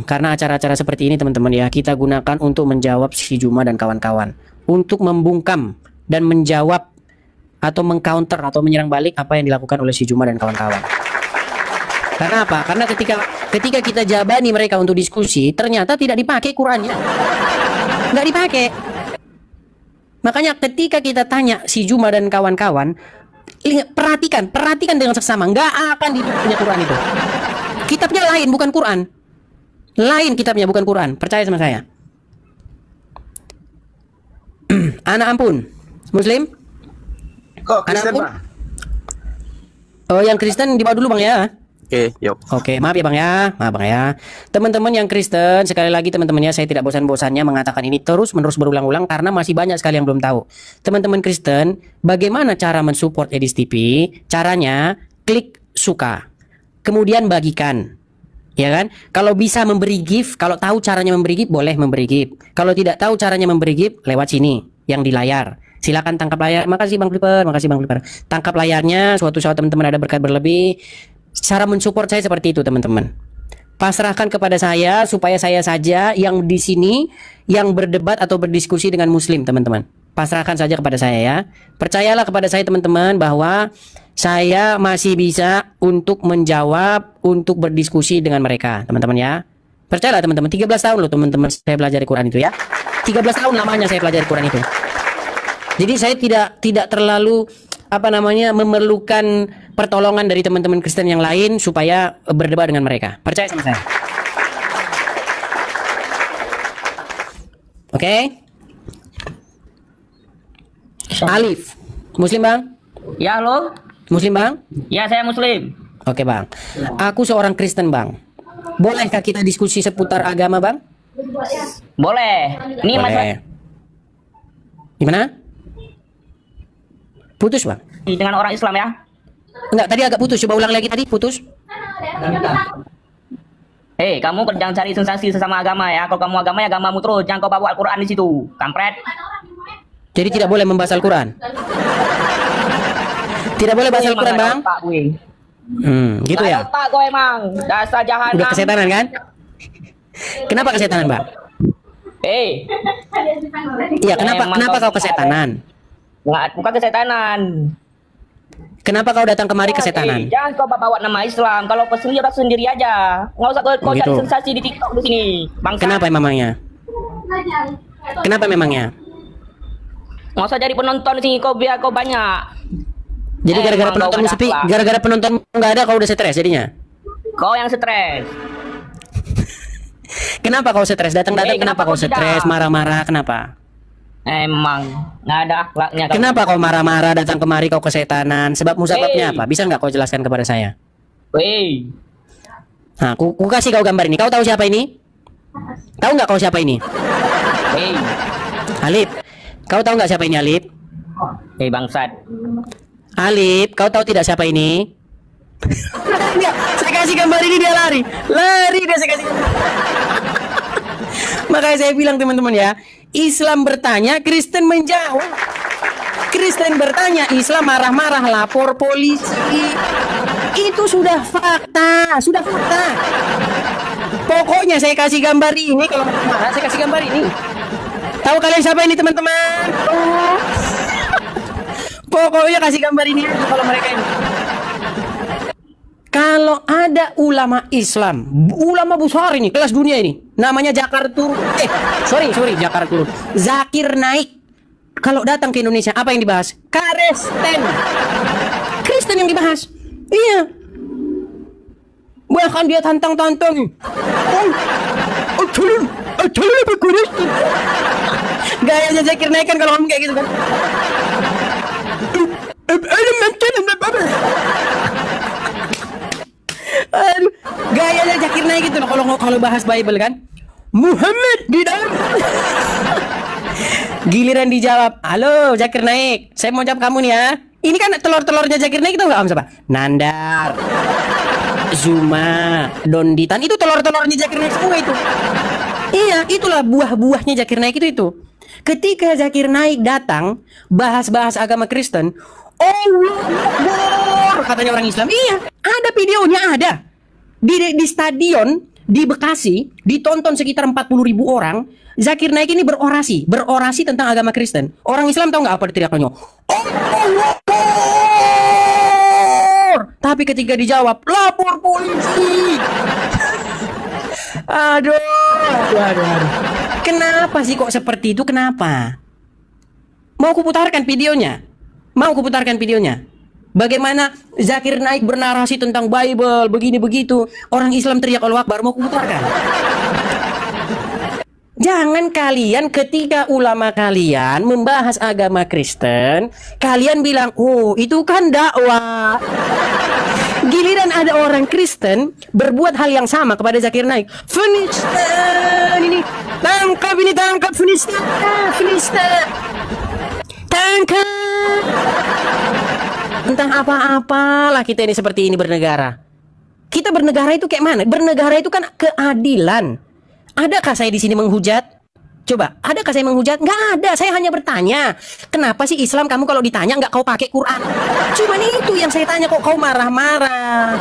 Karena acara-acara seperti ini teman-teman ya, kita gunakan untuk menjawab si Juma dan kawan-kawan, untuk membungkam dan menjawab atau mengcounter atau menyerang balik apa yang dilakukan oleh si Juma dan kawan-kawan. Karena apa? Karena ketika kita jabani mereka untuk diskusi, ternyata tidak dipakai Qurannya, nggak dipakai. Makanya ketika kita tanya si Juma dan kawan-kawan, perhatikan dengan seksama, nggak akan punya Quran itu. Kitabnya lain, bukan Quran. Lain kitabnya, bukan Quran. Percaya sama saya. Anak ampun, Muslim? Kok Kristen, Bang? Oh, yang Kristen dibawa dulu Bang ya. Oke, yuk. Oke, maaf ya Bang ya. Maaf Bang ya. Teman-teman yang Kristen, sekali lagi teman-teman ya, saya tidak bosan-bosannya mengatakan ini terus-menerus berulang-ulang karena masih banyak sekali yang belum tahu. Teman-teman Kristen, bagaimana cara mensupport Edis TV? Caranya klik suka. Kemudian bagikan. Ya kan? Kalau bisa memberi gift, kalau tahu caranya memberi gift, boleh memberi gift. Kalau tidak tahu caranya memberi gift, lewat sini yang di layar. Silakan tangkap layar. Makasih Bang Flipper, makasih Bang Flipper. Tangkap layarnya, suatu saat teman-teman ada berkat berlebih. Cara mensupport saya seperti itu teman-teman. Pasrahkan kepada saya supaya saya saja yang di sini yang berdebat atau berdiskusi dengan Muslim teman-teman. Pasrahkan saja kepada saya ya. Percayalah kepada saya teman-teman bahwa saya masih bisa untuk menjawab, untuk berdiskusi dengan mereka teman-teman ya. Percayalah teman-teman. 13 tahun loh teman-teman saya pelajari Quran itu ya. 13 tahun lamanya saya pelajari Quran itu. Jadi saya tidak terlalu memerlukan pertolongan dari teman-teman Kristen yang lain supaya berdebat dengan mereka. Percaya sama saya. Oke? Alif. Muslim Bang? Ya, halo. Muslim Bang? Ya, saya Muslim. Oke Bang. Aku seorang Kristen Bang. Bolehkah kita diskusi seputar agama Bang? Boleh. Ini Boleh. Gimana? Putus Bang? Dengan orang Islam ya? Enggak, tadi agak putus. Coba ulang lagi tadi, putus. Hei, kamu jangan cari sensasi sesama agama ya. Kalau kamu agama ya agamamu terus. Jangan kau bawa Al-Quran di situ. Kampret. Jadi tidak boleh membahas Al-Quran? Tidak boleh bahas Al-Quran Bang? Gitu ya? Pak gue emang. Dasar jahanam. Udah kesetanan kan? Kenapa kesetanan Bang? Hei. Iya, kenapa kau kesetanan? Bukan kesetanan. Kenapa kau datang kemari kesetanan? Jangan kau bawa nama Islam. Kalau sendiri orang sendiri aja. Nggak usah kau cari sensasi di TikTok di sini. Bangsa. Kenapa memangnya? Kenapa memangnya? Nggak usah jadi penonton di sini. Kau biar kau banyak. Jadi gara-gara penonton sepi, gara-gara penonton nggak ada, kau udah stres jadinya? Kau yang stres. Kenapa kau stres? Datang-datang kenapa kau stres? Marah-marah kenapa? Emang nggak ada akhlaknya. Kenapa kau marah-marah datang kemari kau kesetanan? Sebabnya apa? Bisa nggak kau jelaskan kepada saya? Woi. Nah, ku kasih kau gambar ini. Kau tahu siapa ini? Tahu nggak kau siapa ini? Hei. Alip. Kau tahu nggak siapa ini Alip? Hei bangsat. Alip, kau tahu tidak siapa ini? Saya kasih gambar ini dia lari dia saya kasih. Makanya saya bilang teman-teman ya, Islam bertanya, Kristen menjawab. Kristen bertanya, Islam marah-marah lapor polisi. Itu sudah fakta, Pokoknya saya kasih gambar ini, kalau marah saya kasih gambar ini. Tahu kalian siapa ini teman-teman? Pokoknya kasih gambar ini kalau mereka ini. Kalau ada ulama Islam, ulama besar ini, kelas dunia ini, namanya Zakir Naik. Kalau datang ke Indonesia, apa yang dibahas? Kristen yang dibahas. Iya. Bahkan dia tantang-tantang. Gayanya Zakir Naik kan kalau ngomong kayak gitu kan. Aduh, gayanya Zakir Naik gitu loh kalau bahas Bible kan. Muhammad di dalam. Giliran dijawab, halo Zakir Naik, saya mau jawab kamu nih ya. Ini kan telur-telurnya Zakir Naik itu nggak Om siapa? Nandar, Zuma, Donditan, itu telur-telurnya Zakir Naik semua itu. Iya, itulah buah-buahnya Zakir Naik itu. Ketika Zakir Naik datang bahas-bahas agama Kristen, Allah katanya orang Islam. Iya, ada videonya ada. Di stadion di Bekasi ditonton sekitar 40.000 orang. Zakir Naik ini berorasi tentang agama Kristen. Orang Islam tahu nggak apa teriakannya? Tapi ketika dijawab, lapor polisi. Aduh. Kenapa sih kok seperti itu? Kenapa? Mau kuputarkan videonya? Bagaimana Zakir Naik bernarasi tentang Bible, begini begitu. Orang Islam teriak Allahu Akbar, mau kuputarkan? Jangan kalian ketika ulama kalian membahas agama Kristen, kalian bilang, oh itu kan dakwah. Giliran ada orang Kristen berbuat hal yang sama kepada Zakir Naik. Finista ini, tangkap Finista. Tangkap. Entah apa-apalah kita ini seperti ini bernegara. Kita bernegara itu kayak mana? Bernegara itu kan keadilan. Adakah saya di sini menghujat? Coba, adakah saya menghujat? Nggak ada, saya hanya bertanya. Kenapa sih Islam kamu kalau ditanya nggak kau pakai Quran? Cuman itu yang saya tanya, kok kau marah-marah?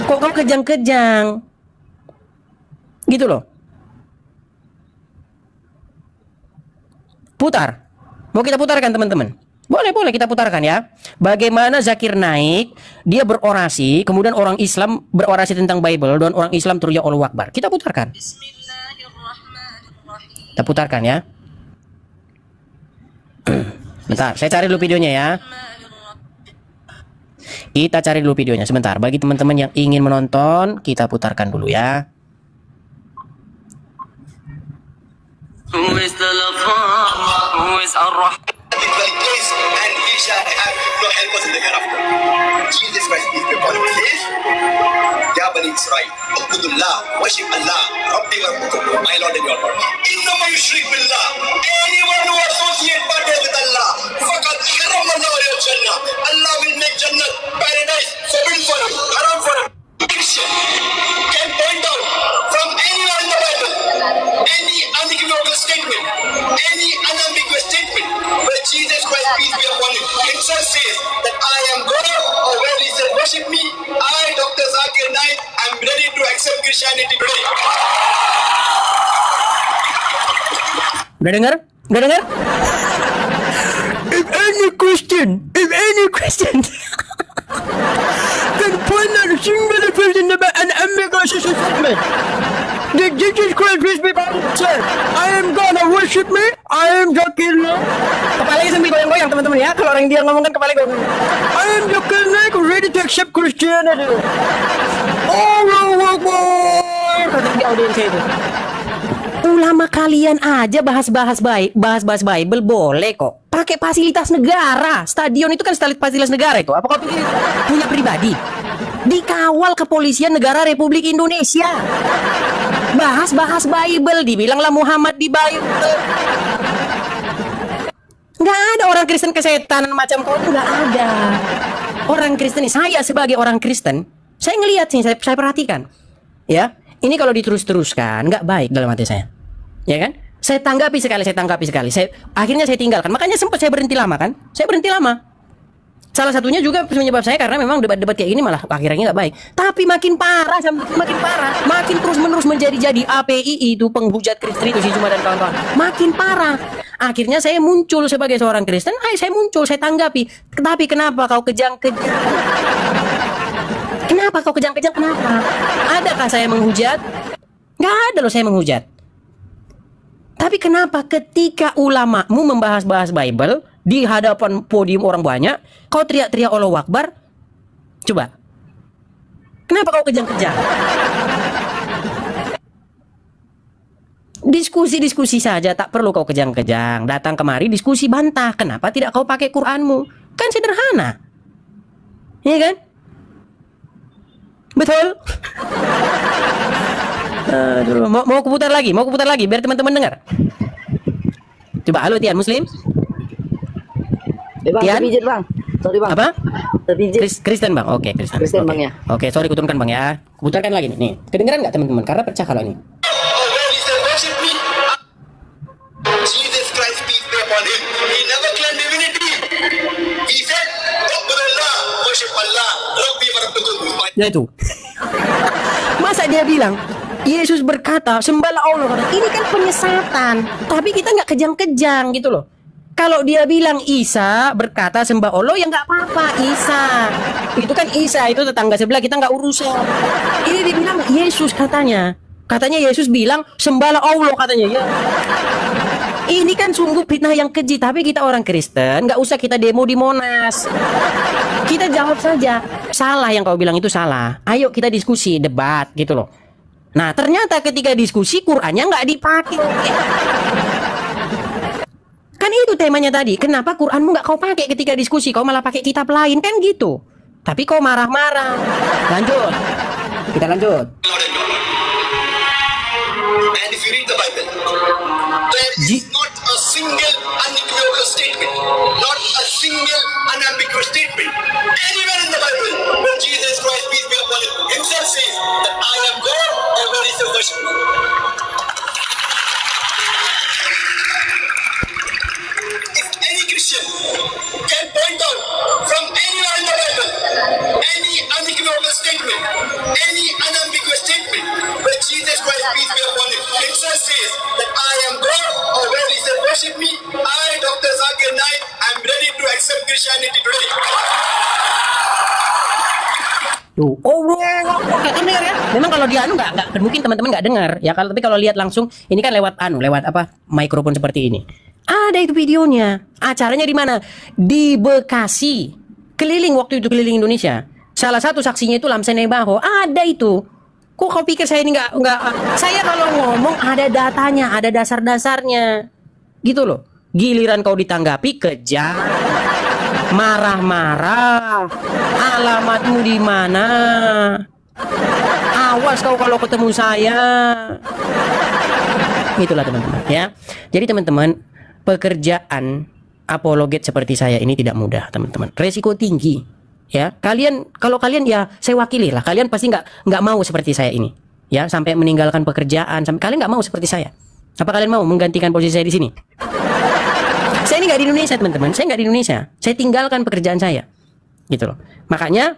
Kok kau kejang-kejang? Gitu loh. Putar. Mau kita putarkan teman-teman? Boleh kita putarkan ya. Bagaimana Zakir Naik dia berorasi, kemudian orang Islam berorasi tentang Bible dan orang Islam teriak Allahu Akbar. Kita putarkan. Kita putarkan ya. Bentar, saya cari dulu videonya ya. Kita cari dulu videonya sebentar. Bagi teman-teman yang ingin menonton, kita putarkan dulu ya. Who is the lover? Who is Ar-Rahman? And he shall have no help us in the hereafter. Jesus Christ is the God of faith. Ya Bani Israel, Uqudullah, worship Allah, Rabbi wa Rabbukum, my Lord and your Lord. Innama yushrik billah. Anyone who associates partner with Allah, faqad harama Allah alayhi Jannah. Allah will make Jannah, paradise, forbidden for him, haram for him. Can point out from anywhere in the Bible, any unequivocal statement, any unambiguous statement where Jesus Christ, peace be upon him, himself says that I am God, or where he said worship me, I, Dr. Zakir Naik, am ready to accept Christianity today. Udah dengar? If any Christian can point out a single verse in the Bible and ambiguous statement that Jesus Christ peace be upon him said, I am gonna worship me, I am Zakir Naik. Kepalanya sambil goyang-goyang teman-teman ya. Kalau orang dia ngomong kan kepala goyang. I am Zakir Naik, ready to accept Christianity. Allahu Akbar. Kata di audiensnya itu. Ulama kalian aja bahas-bahas Bible boleh kok. Pakai fasilitas negara. Stadion itu kan fasilitas negara itu. Apa kau pikir punya pribadi? Dikawal kepolisian negara Republik Indonesia. Bahas Bible, dibilanglah Muhammad di Bible. Nggak ada orang Kristen kesetanan macam kau itu, nggak ada. Orang Kristen, saya sebagai orang Kristen, saya ngelihat sih, saya perhatikan. Ya, ini kalau diterus-teruskan nggak baik dalam hati saya. Ya kan? Saya tanggapi sekali. Akhirnya saya tinggalkan. Makanya sempat saya berhenti lama kan? Saya berhenti lama. Salah satunya juga penyebab saya karena memang debat-debat kayak gini malah akhirnya nggak baik. Tapi makin parah, makin terus-menerus menjadi API itu penghujat Kristen itu si Juma dan kawan-kawan. Makin parah. Akhirnya saya muncul sebagai seorang Kristen. Saya tanggapi. Tapi kenapa kau kejang-kejang? Kenapa? Adakah saya menghujat? Nggak ada loh saya menghujat. Tapi kenapa ketika ulamamu membahas Bible di hadapan podium orang banyak, kau teriak-teriak Allahu Akbar? Coba. Kenapa kau kejang-kejang? Diskusi saja, tak perlu kau kejang-kejang. Datang kemari diskusi bantah. Kenapa tidak kau pakai Qur'anmu? Kan sederhana. Iya kan? Betul. Aduh, mau kuputar lagi, biar teman-teman dengar. Coba, halo Tian, Muslim? Bang, Tian? terpijit bang. Sorry bang. Apa? Terpijit. Kristen bang, oke Kristen. Kristen Oke. bang ya. Oke, sorry kuturunkan bang ya. Kuputarkan lagi nih. Kedengeran nggak teman-teman? Karena pecah kalau ini. Jesus Christ, peace be upon him. He never claimed divinity. He said, "U'budullah, worship Allah, Rabbi wa Rabbukum." Nah itu. Masa dia bilang Yesus berkata sembahlah Allah. Ini kan penyesatan. Tapi kita nggak kejang-kejang gitu loh. Kalau dia bilang Isa berkata sembah Allah, ya nggak apa-apa. Isa itu kan Isa, itu tetangga sebelah, kita nggak urusan. Ini dibilang Yesus katanya Yesus bilang sembahlah Allah katanya ya. Ini kan sungguh fitnah yang keji. Tapi kita orang Kristen nggak usah kita demo di Monas. Kita jawab saja. Salah yang kau bilang itu salah. Ayo kita diskusi, debat gitu loh. Nah ternyata ketika diskusi Qurannya nggak dipakai. Kan itu temanya tadi. Kenapa Quranmu nggak kau pakai ketika diskusi? Kau malah pakai kitab lain kan gitu. Tapi kau marah-marah. Lanjut. Kita lanjut. And if you read the Bible, there is not a single unequivocal statement, not a single unambiguous statement. Anywhere in the Bible, when Jesus Christ, peace be upon him, himself says that I am God, or where is the worship? If any Christian can point out from anywhere in the Bible any unequivocal statement, any unambiguous statement, where Jesus Christ, peace be upon him, himself says that I am God, or where he said worship me, I, Dr. Zakir Naik, am ready to accept Christianity today. Tuh, dengar ya. Memang kalau dia nggak mungkin teman-teman nggak dengar ya. Tapi kalau lihat langsung, ini kan lewat apa mikrofon seperti ini. Ada itu videonya. Acaranya di mana? Di Bekasi. Keliling waktu itu, keliling Indonesia. Salah satu saksinya itu Lamsene Baho. Ada itu. Kok kau pikir saya ini nggak? Saya kalau ngomong ada datanya, ada dasar-dasarnya. Gitu loh. Giliran kau ditanggapi kejam. Marah-marah. Alamatmu di mana? Awas kau kalau ketemu saya. Itulah teman-teman ya. Jadi teman-teman, pekerjaan apologet seperti saya ini tidak mudah teman-teman. Resiko tinggi ya. Kalau kalian ya saya wakili lah. Kalian pasti nggak mau seperti saya ini ya, sampai meninggalkan pekerjaan. Sampai kalian nggak mau seperti saya. Apa kalian mau menggantikan posisi saya di sini? Saya ini nggak di Indonesia teman-teman. Saya nggak di Indonesia. Saya tinggalkan pekerjaan saya gitu loh. Makanya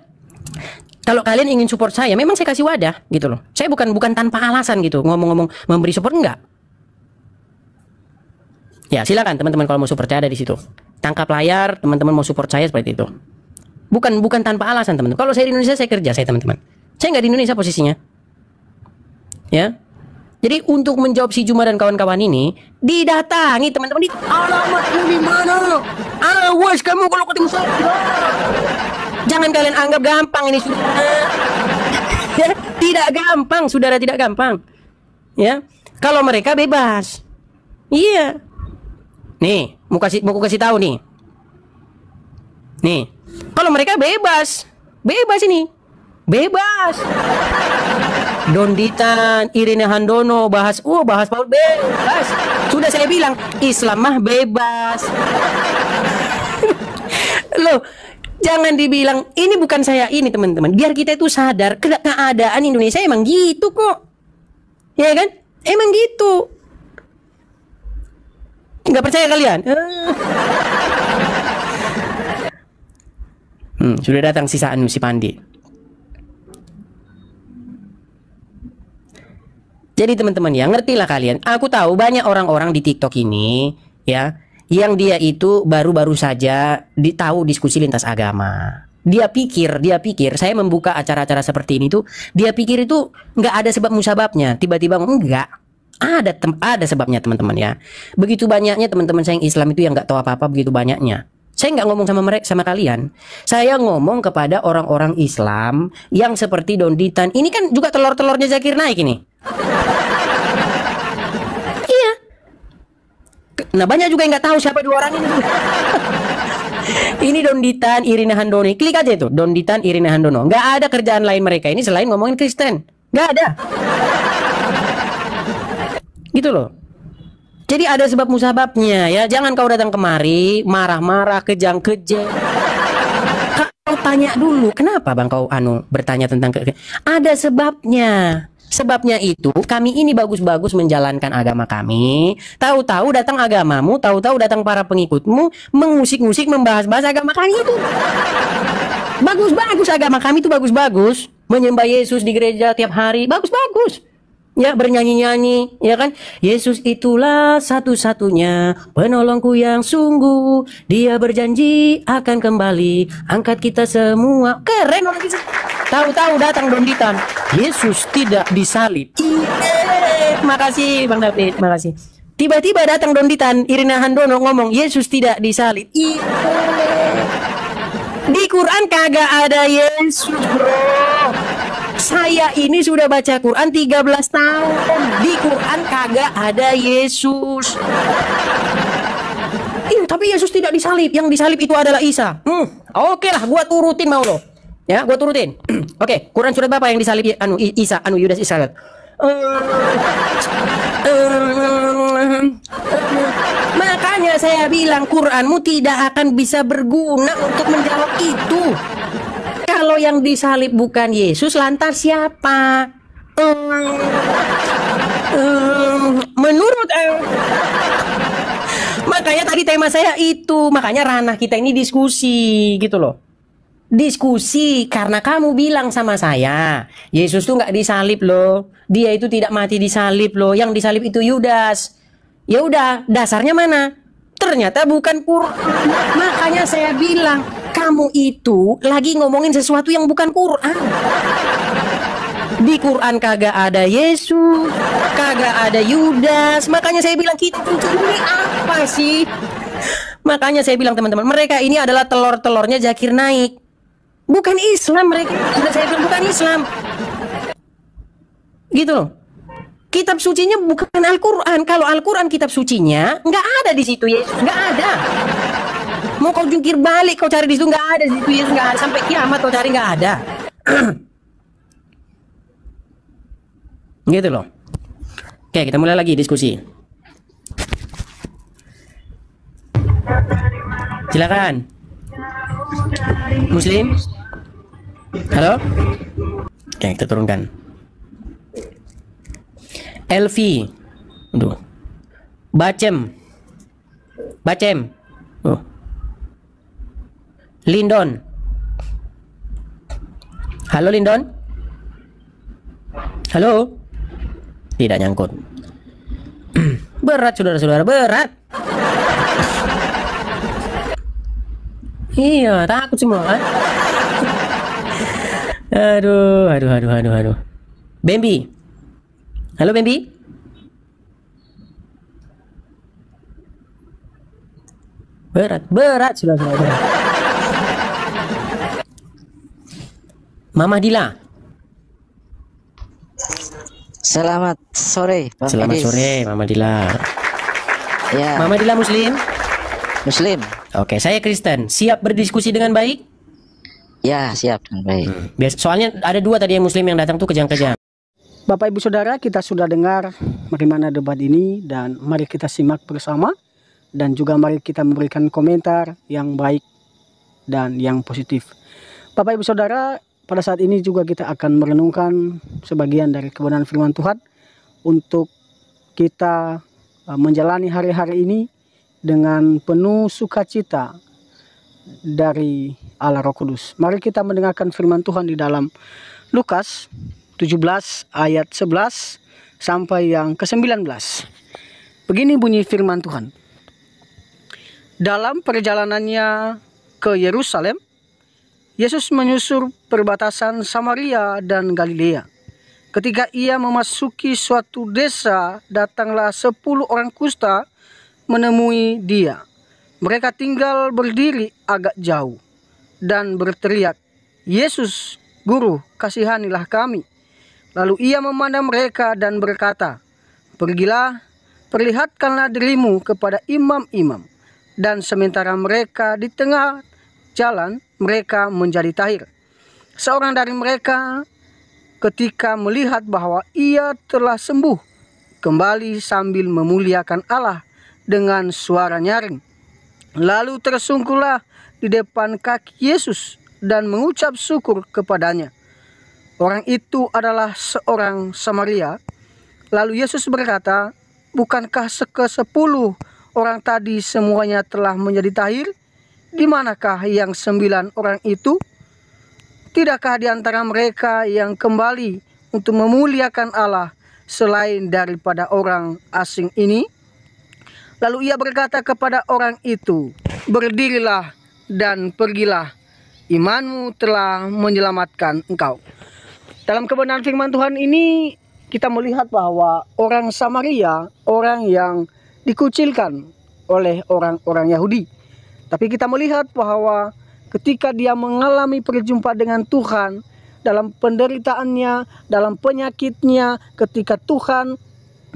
kalau kalian ingin support saya, memang saya kasih wadah gitu loh. Saya bukan tanpa alasan gitu ngomong-ngomong memberi support, enggak. Ya silakan teman-teman kalau mau support saya ada di situ. Tangkap layar, teman-teman mau support saya seperti itu. Bukan tanpa alasan teman-teman. Kalau saya di Indonesia saya kerja saya teman-teman. Saya nggak di Indonesia posisinya. Ya. Jadi untuk menjawab si Juma dan kawan-kawan ini, didatangi teman-teman, alamatmu di mana? Awas kamu kalau ketemu saya. Jangan kalian anggap gampang ini sudah. Ya, tidak gampang, saudara, tidak gampang. Ya. Kalau mereka bebas. Iya. Nih, mau kasih tahu nih. Nih, kalau mereka bebas ini, bebas. Donditan, Irene Handono bahas Paul bebas. Sudah saya bilang, Islam mah bebas. Loh, jangan dibilang ini bukan saya ini teman-teman. Biar kita itu sadar keadaan Indonesia emang gitu kok, ya kan? Emang gitu. Nggak percaya kalian? Sudah datang sisaan si Pandi. Jadi teman-teman ya, ngertilah kalian. Aku tahu banyak orang-orang di TikTok ini ya, yang dia itu baru-baru saja tahu diskusi lintas agama. Dia pikir saya membuka acara-acara seperti ini tuh, dia pikir itu nggak ada sebab musababnya. Tiba-tiba enggak. Ada sebabnya teman-teman ya. Begitu banyaknya teman-teman saya yang Islam itu yang nggak tahu apa-apa, begitu banyaknya. Saya nggak ngomong sama kalian. Saya ngomong kepada orang-orang Islam yang seperti Donditan. Ini kan juga telur-telurnya Zakir Naik ini. Iya. Nah banyak juga yang nggak tahu siapa dua orang ini. Ini Donditan Irina Handono. Klik aja itu, Donditan Irina Handono. Nggak ada kerjaan lain mereka ini selain ngomongin Kristen. Nggak ada. Gitu loh. Jadi ada sebab musababnya ya. Jangan kau datang kemari marah-marah, kejang-kejang. Kau tanya dulu, kenapa Bang kau bertanya tentang ada sebabnya. Sebabnya itu kami ini bagus-bagus menjalankan agama kami. Tahu-tahu datang agamamu, tahu-tahu datang para pengikutmu mengusik-usik membahas-bahas agama kami itu. Bagus-bagus agama kami itu bagus-bagus. Menyembah Yesus di gereja tiap hari, bagus-bagus. Ya, bernyanyi-nyanyi, ya kan? Yesus itulah satu-satunya penolongku yang sungguh. Dia berjanji akan kembali angkat kita semua. Keren orang itu. Tahu-tahu datang Donditan, Yesus tidak disalib. Makasih Bang David, makasih. Tiba-tiba datang Donditan Irina Handono ngomong Yesus tidak disalib. Di Quran kagak ada Yesus, bro. Saya ini sudah baca Quran 13 tahun. Di Quran kagak ada Yesus. Tapi Yesus tidak disalib. Yang disalib itu adalah Isa. Oke lah, gua turutin mau lo. Ya, gua turutin. Oke, Quran surat berapa yang disalib Isa, Yudas Iskariot? Makanya saya bilang Quranmu tidak akan bisa berguna untuk menjawab itu. Kalau yang disalib bukan Yesus, lantas siapa? Menurut makanya tadi tema saya itu, makanya ranah kita ini diskusi gitu loh. Diskusi karena kamu bilang sama saya, Yesus tuh nggak disalib loh. Dia itu tidak mati disalib loh. Yang disalib itu Yudas. Ya udah, dasarnya mana? Ternyata bukan Quran. Makanya saya bilang, kamu itu lagi ngomongin sesuatu yang bukan Quran. Di Quran kagak ada Yesus, kagak ada Yudas. Makanya saya bilang kita ini apa sih? Makanya saya bilang teman-teman, mereka ini adalah telur-telurnya Zakir Naik. Bukan Islam mereka. Sudah saya bilang bukan Islam. Gitu loh. Kitab sucinya bukan Al-Quran. Kalau Al-Quran kitab sucinya nggak ada di situ Yesus, nggak ada. Mau kau jungkir balik, kau cari di situ nggak ada di situ Yesus, nggak ada. Sampai kiamat kau cari nggak ada. Gitu loh. Oke, kita mulai lagi diskusi. Silakan. Muslim. Halo. Oke, kita turunkan. Elvi. Aduh. Bacem. Lindon. Halo Lindon. Halo. Tidak nyangkut. Berat saudara-saudara, berat. Iya, takut semua kan? Aduh. Bambi. Halo Bambi. Berat saudara-saudara. Mama Dila. Selamat sore, Bang Selamat Edis. sore, Mama Dila. Ya. Mama Dila Muslim? Muslim. Oke, saya Kristen. Siap berdiskusi dengan baik? Ya, siap dengan baik. Soalnya ada dua tadi yang Muslim yang datang tuh kejang-kejang. Bapak Ibu Saudara, kita sudah dengar bagaimana debat ini dan mari kita simak bersama dan juga mari kita memberikan komentar yang baik dan yang positif. Bapak Ibu Saudara, pada saat ini juga kita akan merenungkan sebagian dari kebenaran firman Tuhan untuk kita menjalani hari-hari ini dengan penuh sukacita dari Allah Roh Kudus. Mari kita mendengarkan firman Tuhan di dalam Lukas 17 ayat 11 sampai yang ke-19. Begini bunyi firman Tuhan. Dalam perjalanannya ke Yerusalem, Yesus menyusur perbatasan Samaria dan Galilea. Ketika ia memasuki suatu desa, datanglah 10 orang kusta menemui dia. Mereka tinggal berdiri agak jauh dan berteriak, "Yesus, Guru, kasihanilah kami." Lalu ia memandang mereka dan berkata, "Pergilah, perlihatkanlah dirimu kepada imam-imam." dan sementara mereka di tengah jalan, mereka menjadi tahir. Seorang dari mereka ketika melihat bahwa ia telah sembuh, kembali sambil memuliakan Allah dengan suara nyaring. Lalu tersungkurlah di depan kaki Yesus dan mengucap syukur kepadanya. Orang itu adalah seorang Samaria. Lalu Yesus berkata, bukankah ke-10 orang tadi semuanya telah menjadi tahir? Di manakah yang 9 orang itu? Tidakkah di antara mereka yang kembali untuk memuliakan Allah selain daripada orang asing ini? Lalu ia berkata kepada orang itu, berdirilah dan pergilah, imanmu telah menyelamatkan engkau. Dalam kebenaran firman Tuhan ini, kita melihat bahwa orang Samaria, orang yang dikucilkan oleh orang-orang Yahudi. Tapi kita melihat bahwa ketika dia mengalami perjumpaan dengan Tuhan, dalam penderitaannya, dalam penyakitnya, ketika Tuhan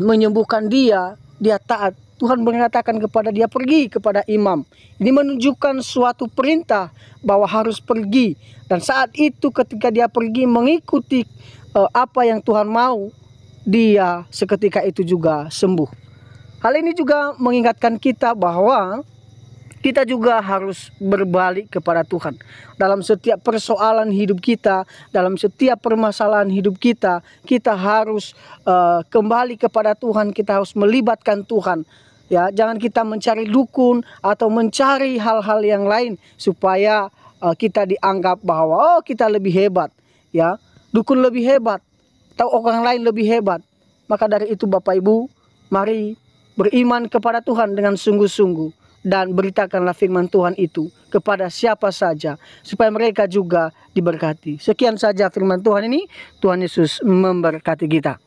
menyembuhkan dia, dia taat. Tuhan mengatakan kepada dia, pergi kepada imam. Ini menunjukkan suatu perintah bahwa harus pergi. Dan saat itu ketika dia pergi mengikuti apa yang Tuhan mau, dia seketika itu juga sembuh. Hal ini juga mengingatkan kita bahwa kita juga harus berbalik kepada Tuhan. Dalam setiap persoalan hidup kita, dalam setiap permasalahan hidup kita, kita harus kembali kepada Tuhan, kita harus melibatkan Tuhan. Ya, jangan kita mencari dukun atau mencari hal-hal yang lain supaya kita dianggap bahwa kita lebih hebat. Ya, dukun lebih hebat, atau orang lain lebih hebat. Maka dari itu Bapak Ibu, mari beriman kepada Tuhan dengan sungguh-sungguh. Dan beritakanlah firman Tuhan itu kepada siapa saja, supaya mereka juga diberkati. Sekian saja firman Tuhan ini. Tuhan Yesus memberkati kita.